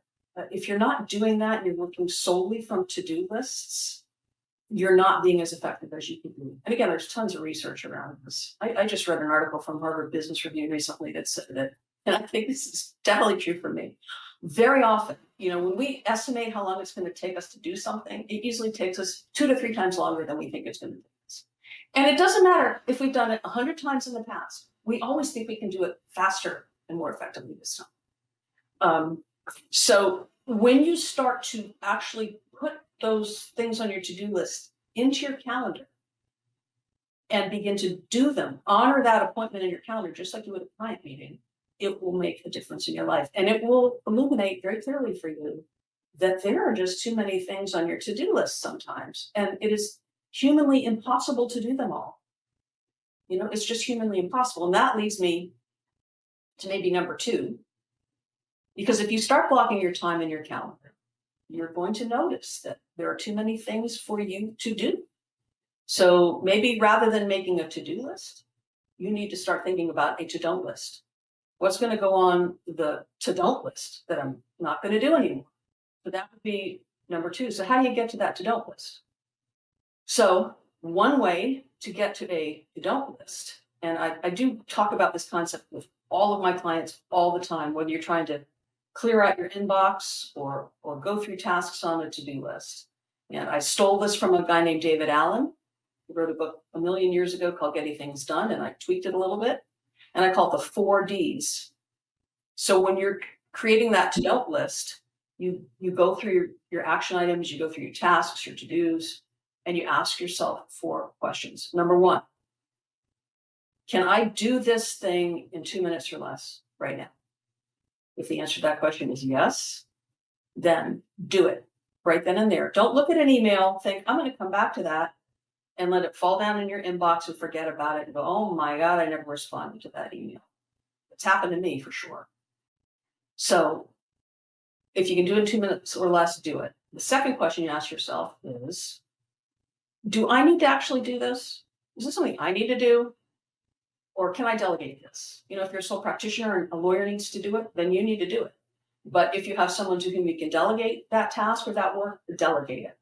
If you're not doing that and you're working solely from to-do lists, you're not being as effective as you could be. And again, there's tons of research around this. I just read an article from Harvard Business Review recently that said that, and I think this is definitely true for me. Very often, when we estimate how long it's going to take us to do something, it usually takes us 2 to 3 times longer than we think it's going to take us. And it doesn't matter if we've done it 100 times in the past. We always think we can do it faster and more effectively this time. So when you start to actually put those things on your to-do list into your calendar and begin to do them, honor that appointment in your calendar, just like you would a client meeting, it will make a difference in your life. And it will illuminate very clearly for you that there are just too many things on your to-do list sometimes. And it is humanly impossible to do them all. It's just humanly impossible. And that leads me to maybe number 2. Because if you start blocking your time in your calendar, you're going to notice that there are too many things for you to do. So maybe rather than making a to-do list, you need to start thinking about a to-don't list. What's going to go on the to-don't list that I'm not going to do anymore? So that would be number 2. So how do you get to that to-don't list? So one way to get to a to-don't list, and I do talk about this concept with all of my clients all the time, whether you're trying to clear out your inbox or go through tasks on a to-do list. And I stole this from a guy named David Allen, who wrote a book a million years ago called Getting Things Done, and I tweaked it a little bit. And I call it the 4 Ds. So when you're creating that to-don't list, you go through your action items, you go through your tasks, your to-dos, and you ask yourself 4 questions. Number 1, can I do this thing in 2 minutes or less right now? If the answer to that question is yes, then do it right then and there. Don't look at an email, think, I'm going to come back to that, and let it fall down in your inbox and forget about it and go, oh my God, I never responded to that email. It's happened to me for sure. So if you can do it in 2 minutes or less, do it. The second question you ask yourself is, do I need to actually do this? Is this something I need to do? Or can I delegate this? You know, if you're a sole practitioner and a lawyer needs to do it, then you need to do it. But if you have someone to whom you can delegate that task or that work, delegate it.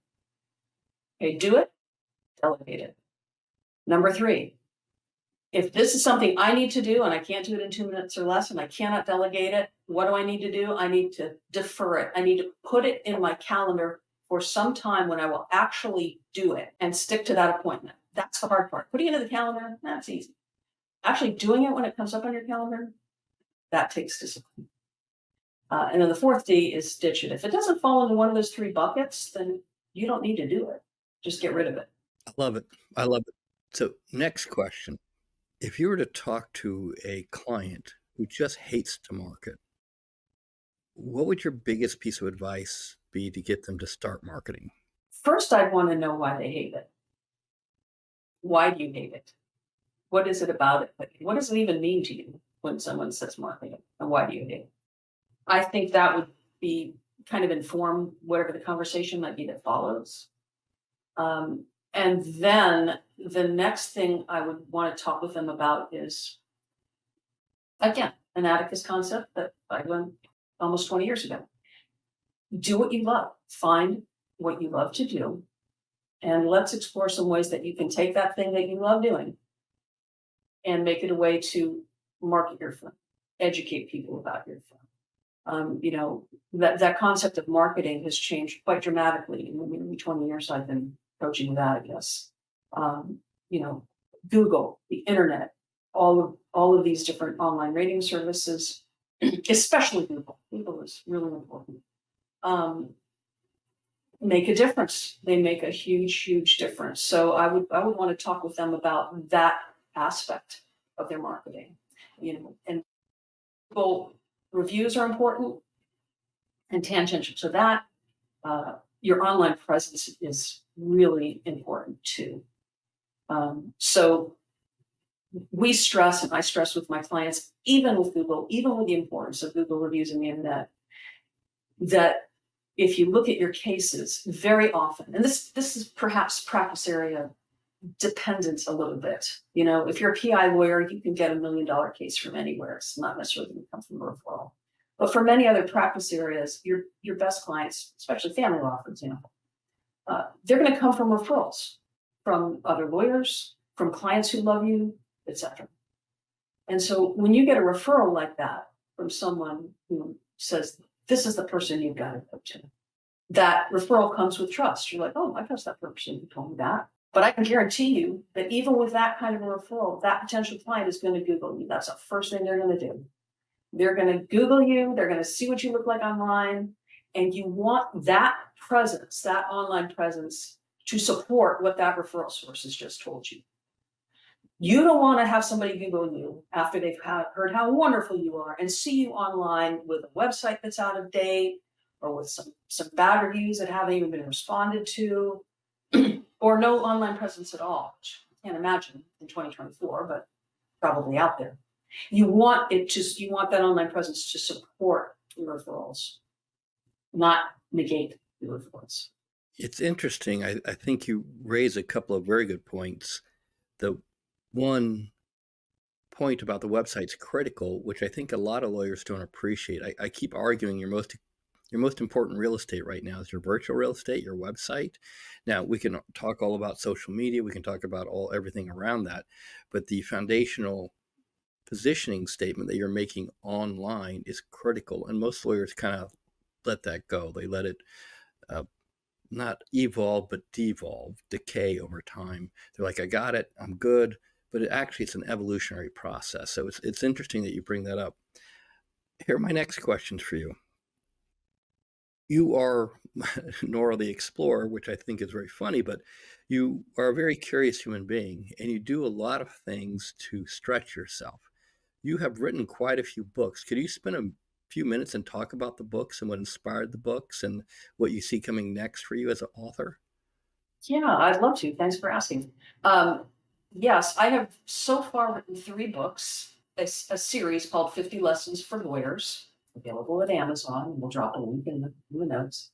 Okay, do it, delegate it. Number 3, if this is something I need to do and I can't do it in 2 minutes or less and I cannot delegate it, what do I need to do? I need to defer it. I need to put it in my calendar for some time when I will actually do it and stick to that appointment. That's the hard part. Putting it in the calendar, that's easy. Actually doing it when it comes up on your calendar, that takes discipline. And then the 4th D is ditch it. If it doesn't fall into one of those 3 buckets, then you don't need to do it. Just get rid of it.
I love it. I love it. So next question. If you were to talk to a client who just hates to market, what would your biggest piece of advice be to get them to start marketing?
First, I'd want to know why they hate it. Why do you hate it? What is it about it? What does it even mean to you when someone says marketing? And why do you hate it? I think that would be kind of inform whatever the conversation might be that follows. And then the next thing I would want to talk with them about is, again, an Atticus concept that I learned almost 20 years ago. Do what you love. Find what you love to do. And let's explore some ways that you can take that thing that you love doing and make it a way to market your firm, educate people about your firm. You know, that concept of marketing has changed quite dramatically in the 20 years I've been coaching with Atticus. You know, Google, the internet, all of these different online rating services, especially Google. Google is really important. Make a difference. They make a huge, huge difference. So I would want to talk with them about that aspect of their marketing. You know, and Google reviews are important, and tangential to that, your online presence is really important too. So we stress, and I stress with my clients, even with Google, even with the importance of Google reviews in the internet, that if you look at your cases very often, and this is perhaps practice area dependent a little bit. You know, if you're a PI lawyer, you can get $1 million case from anywhere. It's not necessarily going to come from a referral. But for many other practice areas, your best clients, especially family law, for example, they're going to come from referrals from other lawyers, from clients who love you, etc. And so when you get a referral like that from someone who says, this is the person you've got to go to, that referral comes with trust. You're like, oh, I trust that person who told me that. But I can guarantee you that even with that kind of a referral, that potential client is going to Google you. That's the first thing they're going to do. They're going to Google you. They're going to see what you look like online. And you want that presence, that online presence, to support what that referral source has just told you. You don't want to have somebody Google you after they've heard how wonderful you are and see you online with a website that's out of date or with some bad reviews that haven't even been responded to or no online presence at all, which I can't imagine in 2024, but probably out there. You want that online presence to support your referrals, not negate your referrals.
It's interesting. I think you raise a couple of very good points. The one point about the website's critical, which I think a lot of lawyers don't appreciate. I keep arguing your most important real estate right now is your virtual real estate, your website. Now, we can talk all about social media. We can talk about everything around that. But the foundational positioning statement that you're making online is critical. And most lawyers kind of let that go. They let it not evolve, but devolve, decay over time. They're like, I got it, I'm good. But it's an evolutionary process. So it's interesting that you bring that up. Here are my next questions for you. You are Nora the Explorer, which I think is very funny, but you are a very curious human being, and you do a lot of things to stretch yourself. You have written quite a few books. Could you spend a few minutes and talk about the books and what inspired the books and what you see coming next for you as an author?
Yeah, I'd love to. Thanks for asking. Yes, I have so far written 3 books. a series called 50 Lessons for Lawyers, available at Amazon. We'll drop a link in the notes.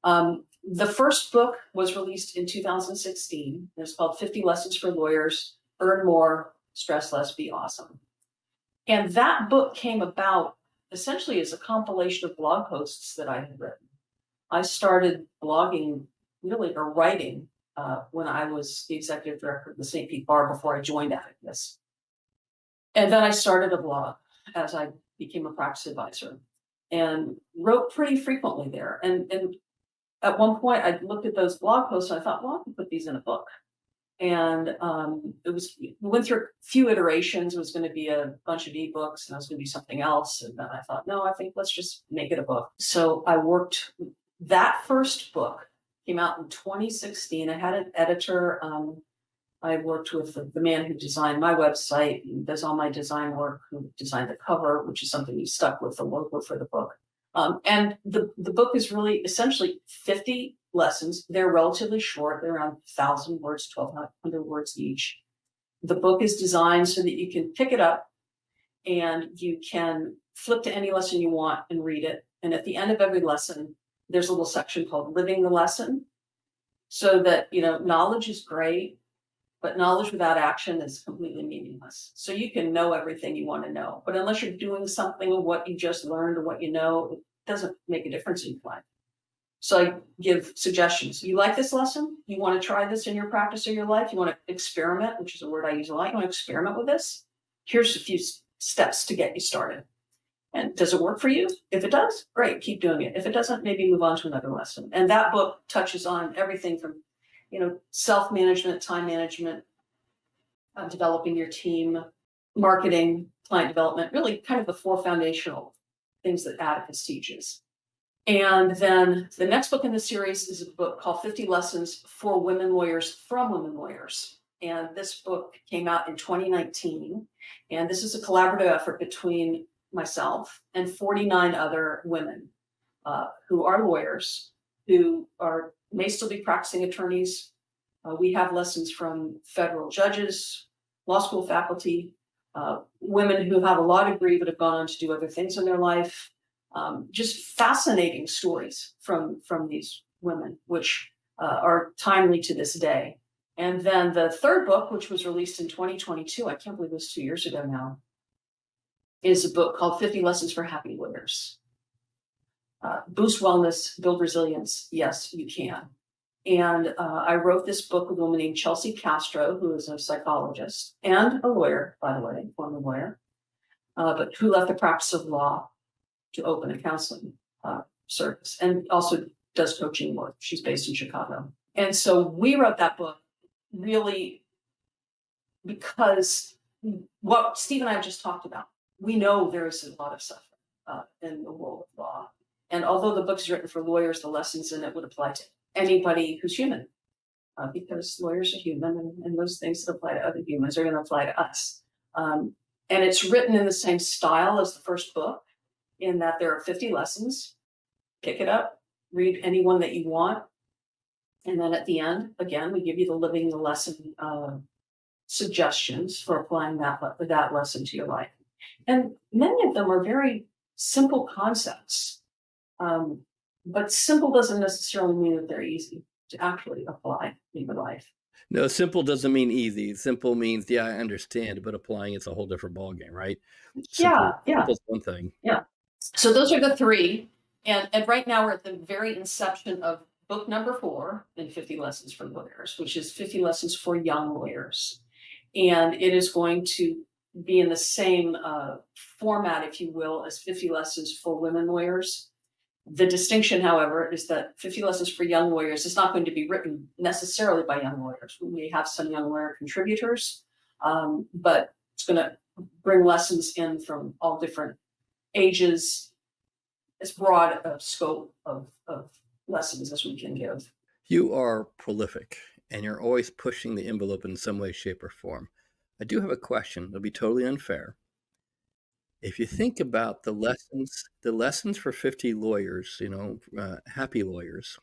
The first book was released in 2016. It's called 50 Lessons for Lawyers, Earn More, Stress Less, Be Awesome. And that book came about essentially as a compilation of blog posts that I had written. I started blogging really, or writing, when I was the executive director of the St. Pete Bar before I joined Atticus. And then I started a blog as I became a practice advisor and wrote pretty frequently there. And at one point I looked at those blog posts and I thought, well, I can put these in a book. And we went through a few iterations. It was going to be a bunch of ebooks and it was going to be something else. And then I thought, no, I think let's just make it a book. So I worked, that first book came out in 2016. I had an editor. I worked with the man who designed my website, who does all my design work, who designed the cover, which is something he stuck with, the logo for the book. And the book is really essentially 50 lessons. They're relatively short. They're around 1,000 words, 1,200 words each. The book is designed so that you can pick it up and you can flip to any lesson you want and read it. And at the end of every lesson, there's a little section called Living the Lesson. So that, knowledge is great, but knowledge without action is completely meaningless. So you can know everything you want to know, but unless you're doing something with what you just learned or what you know, it doesn't make a difference in your life. So I give suggestions. You like this lesson? You want to try this in your practice or your life? You want to experiment, which is a word I use a lot. You want to experiment with this? Here's a few steps to get you started. And does it work for you? If it does, great, keep doing it. If it doesn't, maybe move on to another lesson. And that book touches on everything from, self-management, time management, developing your team, marketing, client development, really kind of the 4 foundational things that Atticus teaches. And then the next book in the series is a book called 50 Lessons for Women Lawyers from Women Lawyers. And this book came out in 2019. And this is a collaborative effort between myself and 49 other women who are lawyers, who may still be practicing attorneys. We have lessons from federal judges, law school faculty, women who have a law degree but have gone on to do other things in their life. Just fascinating stories from these women, which are timely to this day. And then the third book, which was released in 2022, I can't believe it was 2 years ago now, is a book called 50 Lessons for Happy Lawyers. Boost wellness, build resilience. Yes, you can. And I wrote this book with a woman named Chelsea Castro, who is a psychologist and a lawyer, by the way, former lawyer, but who left the practice of law to open a counseling service and also does coaching work. She's based in Chicago. And so we wrote that book really because what Steve and I have just talked about, we know there is a lot of suffering in the world of law. And although the book is written for lawyers, the lessons in it would apply to anybody who's human, because lawyers are human, and those things that apply to other humans are going to apply to us. And it's written in the same style as the first book, in that there are 50 lessons. Pick it up, read any one that you want. And then at the end, again, we give you the living the lesson suggestions for applying that lesson to your life. And many of them are very simple concepts. But simple doesn't necessarily mean that they're easy to actually apply in your life.
No, simple doesn't mean easy. Simple means, yeah, I understand, but applying it's a whole different ballgame, right?
Yeah.
Simple's one thing.
Yeah. So those are the 3. And right now we're at the very inception of book number 4 in 50 Lessons for Lawyers, which is 50 Lessons for Young Lawyers. And it is going to be in the same format, if you will, as 50 Lessons for Women Lawyers. The distinction, however, is that 50 Lessons for Young Lawyers is not going to be written necessarily by young lawyers. We may have some young lawyer contributors, but it's going to bring lessons in from all different ages, as broad a scope of lessons as we can give.
You are prolific, and you're always pushing the envelope in some way, shape, or form. I do have a question. It'll be totally unfair. If you think about the lessons for 50 lawyers, happy lawyers,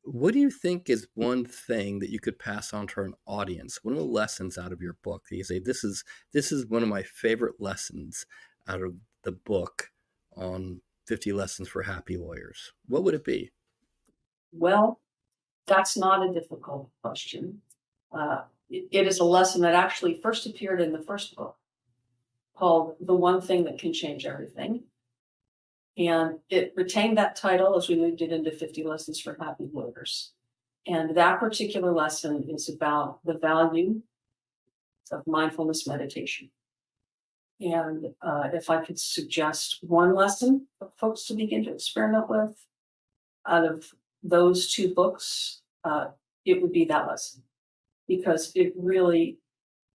What do you think is one thing that you could pass on to an audience? One of the lessons out of your book that you say, this is one of my favorite lessons out of the book on 50 Lessons for Happy Lawyers. What would it be?
Well, that's not a difficult question. It is a lesson that actually first appeared in the first book called The One Thing That Can Change Everything. And it retained that title as we moved it into 50 Lessons for Happy Lawyers. And that particular lesson is about the value of mindfulness meditation. And if I could suggest one lesson for folks to begin to experiment with out of those two books, it would be that lesson. Because it really,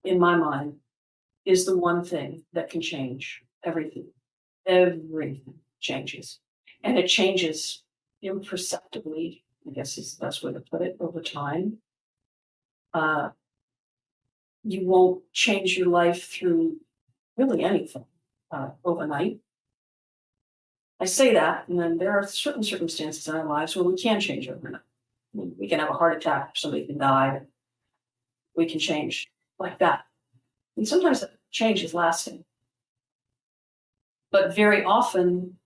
in my mind, is the one thing that can change everything. Everything changes. And it changes imperceptibly, I guess is the best way to put it, over time. You won't change your life through really anything overnight. I say that, and then there are certain circumstances in our lives where we can change overnight. We can have a heart attack, somebody can die, we can change like that. And sometimes that change is lasting. But very often,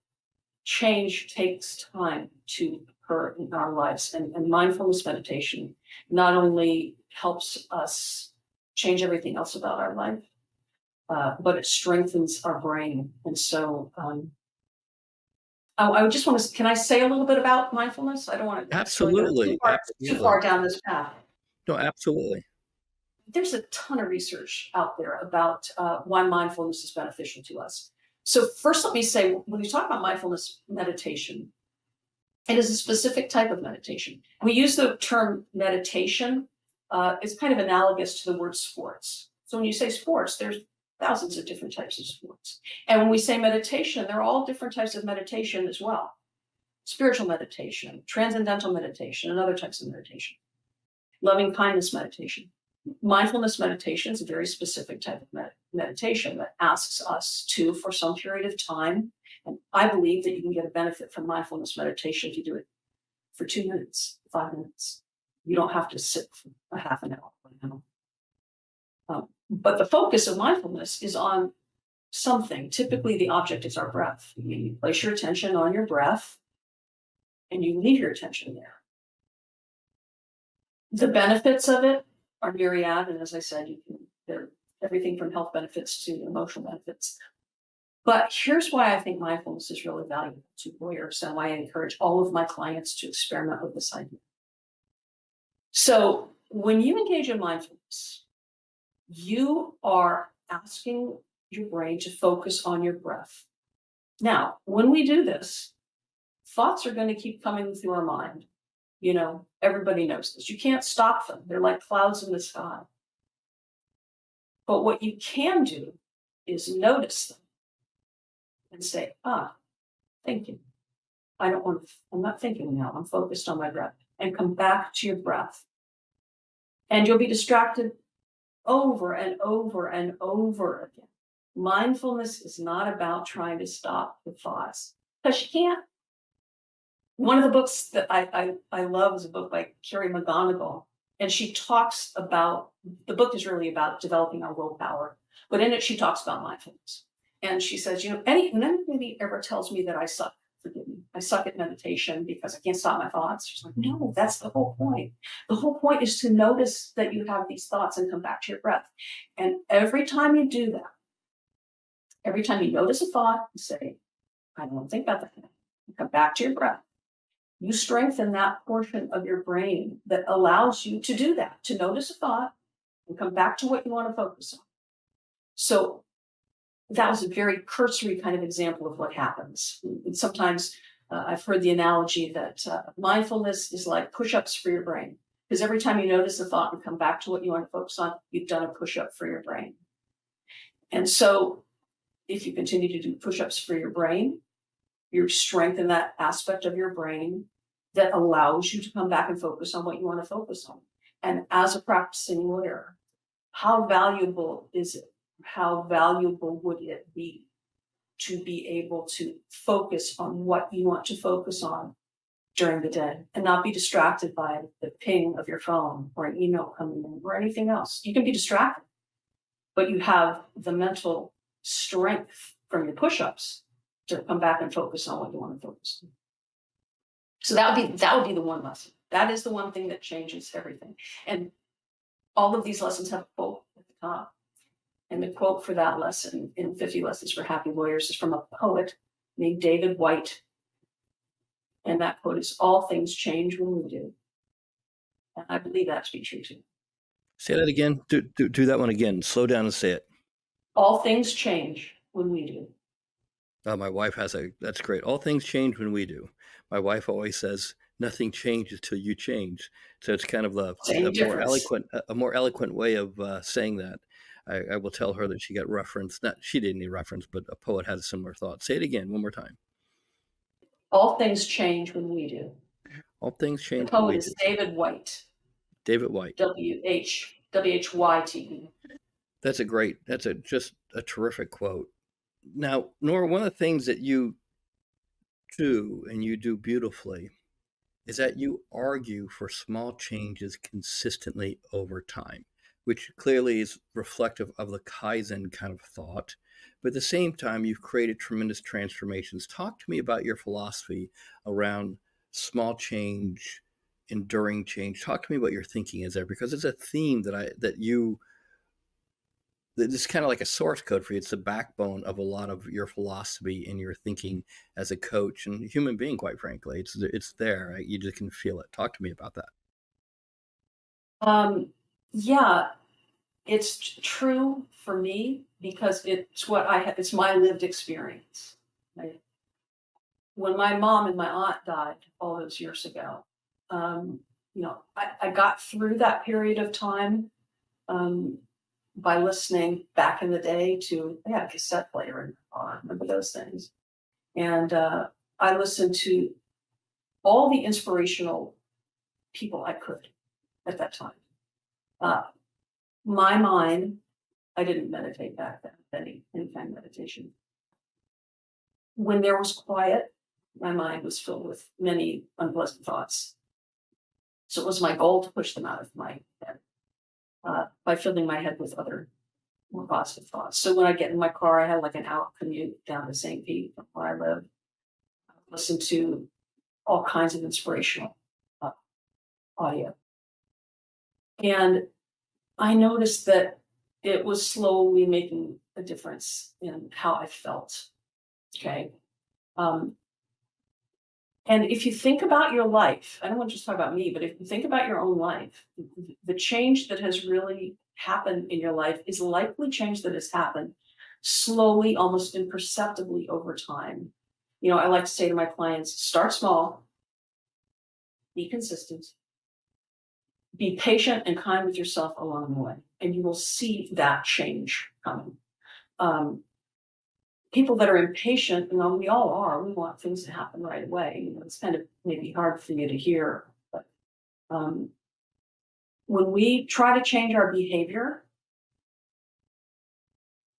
change takes time to occur in our lives. And mindfulness meditation not only helps us change everything else about our life, but it strengthens our brain. And so I would just want to, can I say a little bit about mindfulness? I don't want to
Absolutely.
too far down this path.
No, absolutely.
There's a ton of research out there about why mindfulness is beneficial to us. So first, let me say, when we talk about mindfulness meditation, it is a specific type of meditation. We use the term meditation. It's kind of analogous to the word sports. So when you say sports, there's thousands of different types of sports. And when we say meditation, there are all different types of meditation as well. Spiritual meditation, transcendental meditation, and other types of meditation. Loving kindness meditation. Mindfulness meditation is a very specific type of meditation that asks us to, for some period of time, and I believe that you can get a benefit from mindfulness meditation if you do it for 2 minutes, 5 minutes. You don't have to sit for a half an hour. But the focus of mindfulness is on something. Typically, the object is our breath. You place your attention on your breath, and you leave your attention there. The benefits of it are myriad, and as I said, they're everything from health benefits to emotional benefits. But here's why I think mindfulness is really valuable to lawyers, and why I encourage all of my clients to experiment with this idea. So when you engage in mindfulness, you are asking your brain to focus on your breath. Now, when we do this, thoughts are going to keep coming through our mind. You know, everybody knows this. You can't stop them. They're like clouds in the sky. But what you can do is notice them and say, thinking. I'm not thinking now. I'm focused on my breath. And come back to your breath. And you'll be distracted over and over and over again. Mindfulness is not about trying to stop the thoughts, because you can't. One of the books that I love is a book by Carrie McGonigal, and she talks about, the book is really about developing our willpower, but in it she talks about mindfulness. And she says, anybody ever tells me that I suck, forgive me, I suck at meditation because I can't stop my thoughts. She's like, no, that's the whole point. The whole point is to notice that you have these thoughts and come back to your breath. And every time you do that, every time you notice a thought, you say, I don't want to think about that. You come back to your breath. You strengthen that portion of your brain that allows you to do that, to notice a thought and come back to what you want to focus on. So that was a very cursory kind of example of what happens. And sometimes I've heard the analogy that mindfulness is like push-ups for your brain, because every time you notice a thought and come back to what you want to focus on, you've done a push-up for your brain. And so if you continue to do push-ups for your brain, you strengthen that aspect of your brain that allows you to come back and focus on what you want to focus on. And as a practicing lawyer, how valuable is it? How valuable would it be to be able to focus on what you want to focus on during the day and not be distracted by the ping of your phone or an email coming in or anything else. You can be distracted, but you have the mental strength from your push-ups to come back and focus on what you want to focus on. So that would be the one lesson. That is the one thing that changes everything. And all of these lessons have a quote at the top. And the quote for that lesson in 50 Lessons for Happy Lawyers is from a poet named David White. And that quote is, "All things change when we do." And I believe that to be true too.
Say that again. Do that one again. Slow down and say it.
All things change when we do.
My wife that's great. All things change when we do. My wife always says, nothing changes till you change. So it's kind of a more eloquent way of saying that. I will tell her that she got referenced. She didn't need reference, but a poet had a similar thought. Say it again, one more time.
All things change when we do.
All things change.
The poet is David White.
David White.
W-H-W-H-Y-T-E. That's
just a terrific quote. Now, Nora, one of the things that you do, and you do beautifully, is that you argue for small changes consistently over time, which clearly is reflective of the Kaizen kind of thought. But at the same time, you've created tremendous transformations. Talk to me about your philosophy around small change, enduring change. Talk to me what your thinking is there, because it's a theme that it's kind of like a source code for you. It's the backbone of a lot of your philosophy and your thinking as a coach and human being, quite frankly. It's there. Right? You just can feel it. Talk to me about that.
Yeah, it's true for me because it's what it's my lived experience. Right? When my mom and my aunt died all those years ago, I got through that period of time by listening back in the day to, I had a cassette player in the car, I remember those things. And I listened to all the inspirational people I could at that time. My mind, I didn't meditate back then, any kind of meditation. When there was quiet, my mind was filled with many unpleasant thoughts. So it was my goal to push them out of my head by filling my head with other more positive thoughts. So when I get in my car, I had like an hour commute down to St. Pete from where I live. I listened to all kinds of inspirational audio. And I noticed that it was slowly making a difference in how I felt. Okay. And if you think about your life, I don't want to just talk about me, but if you think about your own life, the change that has really happened in your life is likely change that has happened slowly, almost imperceptibly over time. I like to say to my clients, start small, be consistent, be patient and kind with yourself along the way, and you will see that change coming. People that are impatient, we all are, we want things to happen right away. It's kind of maybe hard for you to hear, but when we try to change our behavior,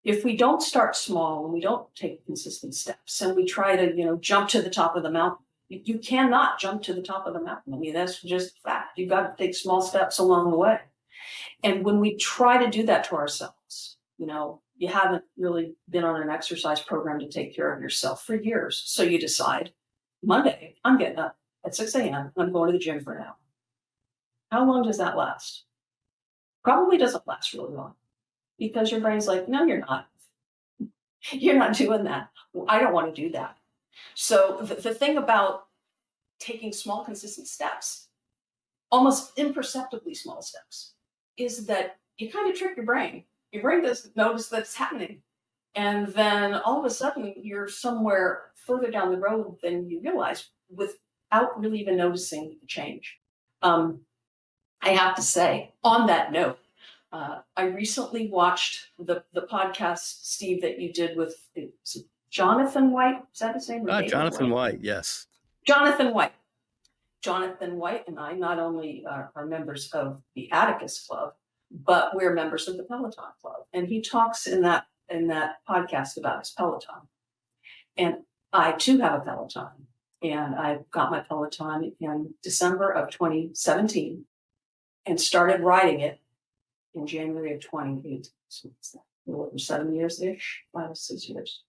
if we don't start small and we don't take consistent steps and we try to, jump to the top of the mountain, you cannot jump to the top of the mountain. That's just fact. You've got to take small steps along the way. And when we try to do that to ourselves, you haven't really been on an exercise program to take care of yourself for years. So you decide, Monday, I'm getting up at 6 a.m. and I'm going to the gym for an hour. How long does that last? Probably doesn't last really long because your brain's like, no, you're not. You're not doing that. Well, I don't want to do that. So the thing about taking small, consistent steps, almost imperceptibly small steps, is that you kind of trick your brain. Your brain doesn't notice that it's happening. And then all of a sudden, you're somewhere further down the road than you realize without really even noticing the change. I have to say, on that note, I recently watched the podcast, Steve, that you did with Jonathan White. Is that his name?
Jonathan White, yes.
Jonathan White. Jonathan White and I not only are members of the Atticus Club, but we're members of the Peloton Club. And he talks in that podcast about his Peloton. And I too have a Peloton. And I got my Peloton in December of 2017 and started riding it in January of 28. So what's that? A little over 7 years-ish, 5 or 6 years.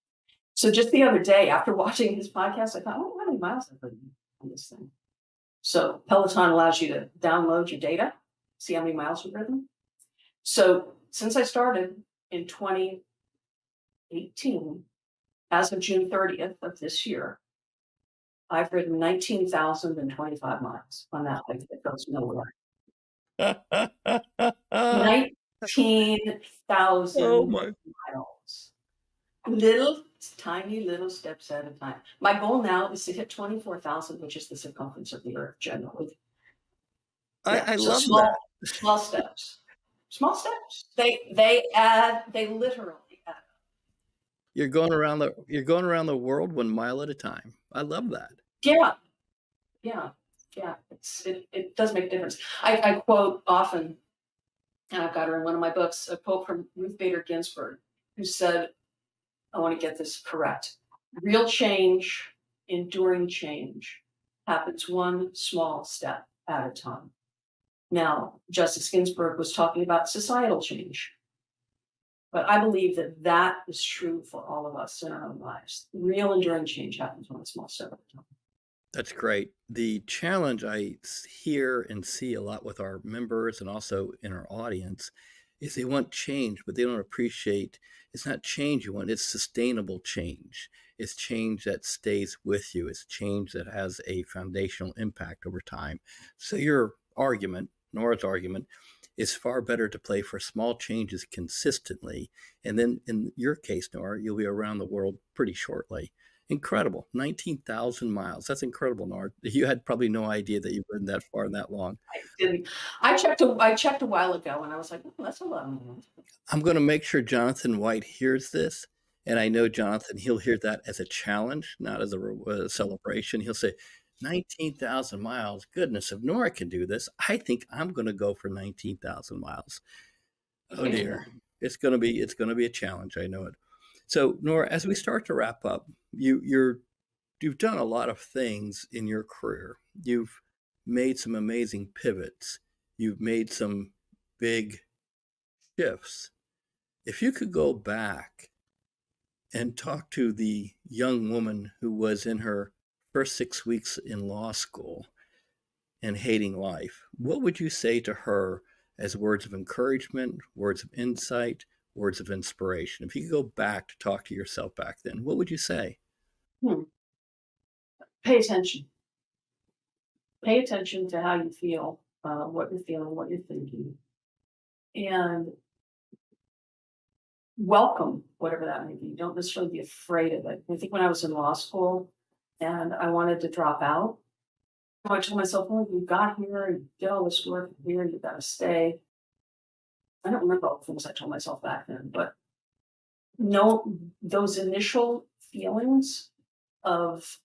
So just the other day, after watching his podcast, I thought, oh, how many miles have I ridden on this thing? So Peloton allows you to download your data, see how many miles you've ridden. So since I started in 2018, as of June 30th of this year, I've ridden 19,025 miles on that hike that goes nowhere. 19,000 miles. Little, tiny little steps at a time. My goal now is to hit 24,000, which is the circumference of the Earth generally.
I
So
love
small,
that.
small steps. Small steps. They literally add.
You're going around the world 1 mile at a time. I love that.
Yeah. It does make a difference. I quote often, and I've got her in one of my books, a quote from Ruth Bader Ginsburg, who said, I want to get this correct. Real change, enduring change, happens one small step at a time. Now, Justice Ginsburg was talking about societal change, but I believe that is true for all of us in our own lives. Real enduring change happens one small step at a time.
That's great. The challenge I hear and see a lot with our members and also in our audience is they want change, but they don't appreciate it's not change you want, it's sustainable change. It's change that stays with you. It's change that has a foundational impact over time. So your argument, Nora's argument, is far better to play for small changes consistently. And then in your case, Nora, you'll be around the world pretty shortly. Incredible. 19,000 miles. That's incredible, Nora. You had probably no idea that you've been that far and that long.
I didn't. I checked a while ago and I was like, oh, that's a lot.
I'm going to make sure Jonathan White hears this. And I know, Jonathan, he'll hear that as a challenge, not as a celebration. He'll say, 19,000 miles. Goodness, if Nora can do this, I think I'm going to go for 19,000 miles. Oh dear. It's going to be a challenge. I know it. So, Nora, as we start to wrap up, you've done a lot of things in your career. You've made some amazing pivots. You've made some big shifts. If you could go back and talk to the young woman who was in her first 6 weeks in law school and hating life, what would you say to her as words of encouragement, words of insight, words of inspiration? If you could go back to talk to yourself back then, what would you say?
Pay attention. Pay attention to how you feel, what you're feeling, what you're thinking, and welcome whatever that may be. Don't necessarily be afraid of it. I think when I was in law school and I wanted to drop out, I told myself, oh, you got here, you did all this work here, you got to stay. I don't remember all the things I told myself back then, but no, those initial feelings of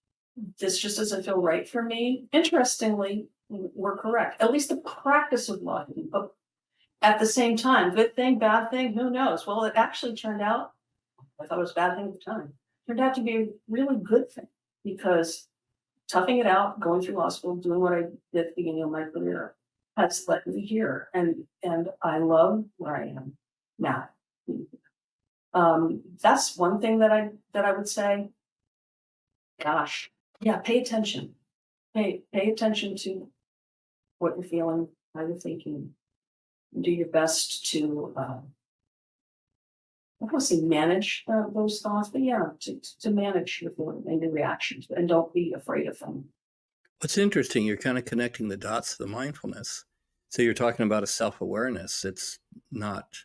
this just doesn't feel right for me, interestingly, were correct. At least the practice of law. But at the same time, good thing, bad thing, who knows? Well, it actually turned out, I thought it was a bad thing at the time, turned out to be a really good thing because toughing it out, going through law school, doing what I did at the beginning of my career has led me here. And I love where I am now. That's one thing that I would say. Gosh, yeah, pay attention. Pay attention to what you're feeling, how you're thinking. Do your best to, I don't want to say manage those thoughts, but yeah, to manage your feeling and your reactions, and don't be afraid of them.
What's interesting, you're kind of connecting the dots to the mindfulness. So you're talking about a self-awareness. It's not,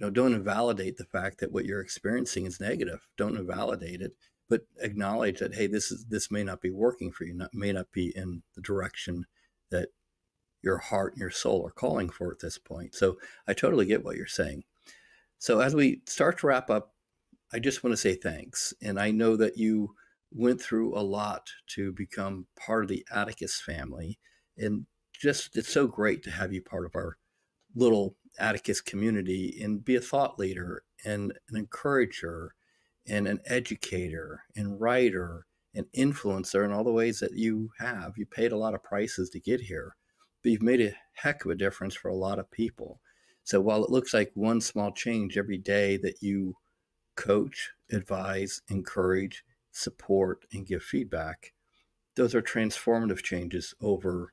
don't invalidate the fact that what you're experiencing is negative. Don't invalidate it, but acknowledge that, hey, this may not be working for you, may not be in the direction that your heart and your soul are calling for at this point. So I totally get what you're saying. So as we start to wrap up, I just want to say thanks. And I know that you went through a lot to become part of the Atticus family. And just, it's so great to have you part of our little Atticus community and be a thought leader and an encourager and an educator and writer an influencer in all the ways that you have. You paid a lot of prices to get here, but you've made a heck of a difference for a lot of people. So while it looks like one small change every day that you coach, advise, encourage, support, and give feedback, those are transformative changes over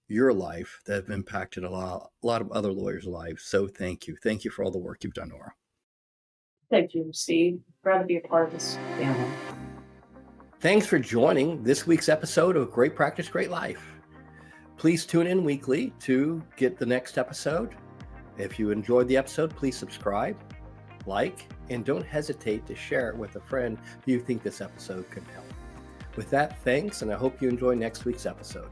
your life that have impacted a lot of other lawyers' lives. So thank you. Thank you for all the work you've done, Nora.
Thank you, Steve. Proud to be a part of this family.
Thanks for joining this week's episode of Great Practice, Great Life. Please tune in weekly to get the next episode. If you enjoyed the episode, please subscribe, like, and don't hesitate to share it with a friend who you think this episode could help. With that, thanks, and I hope you enjoy next week's episode.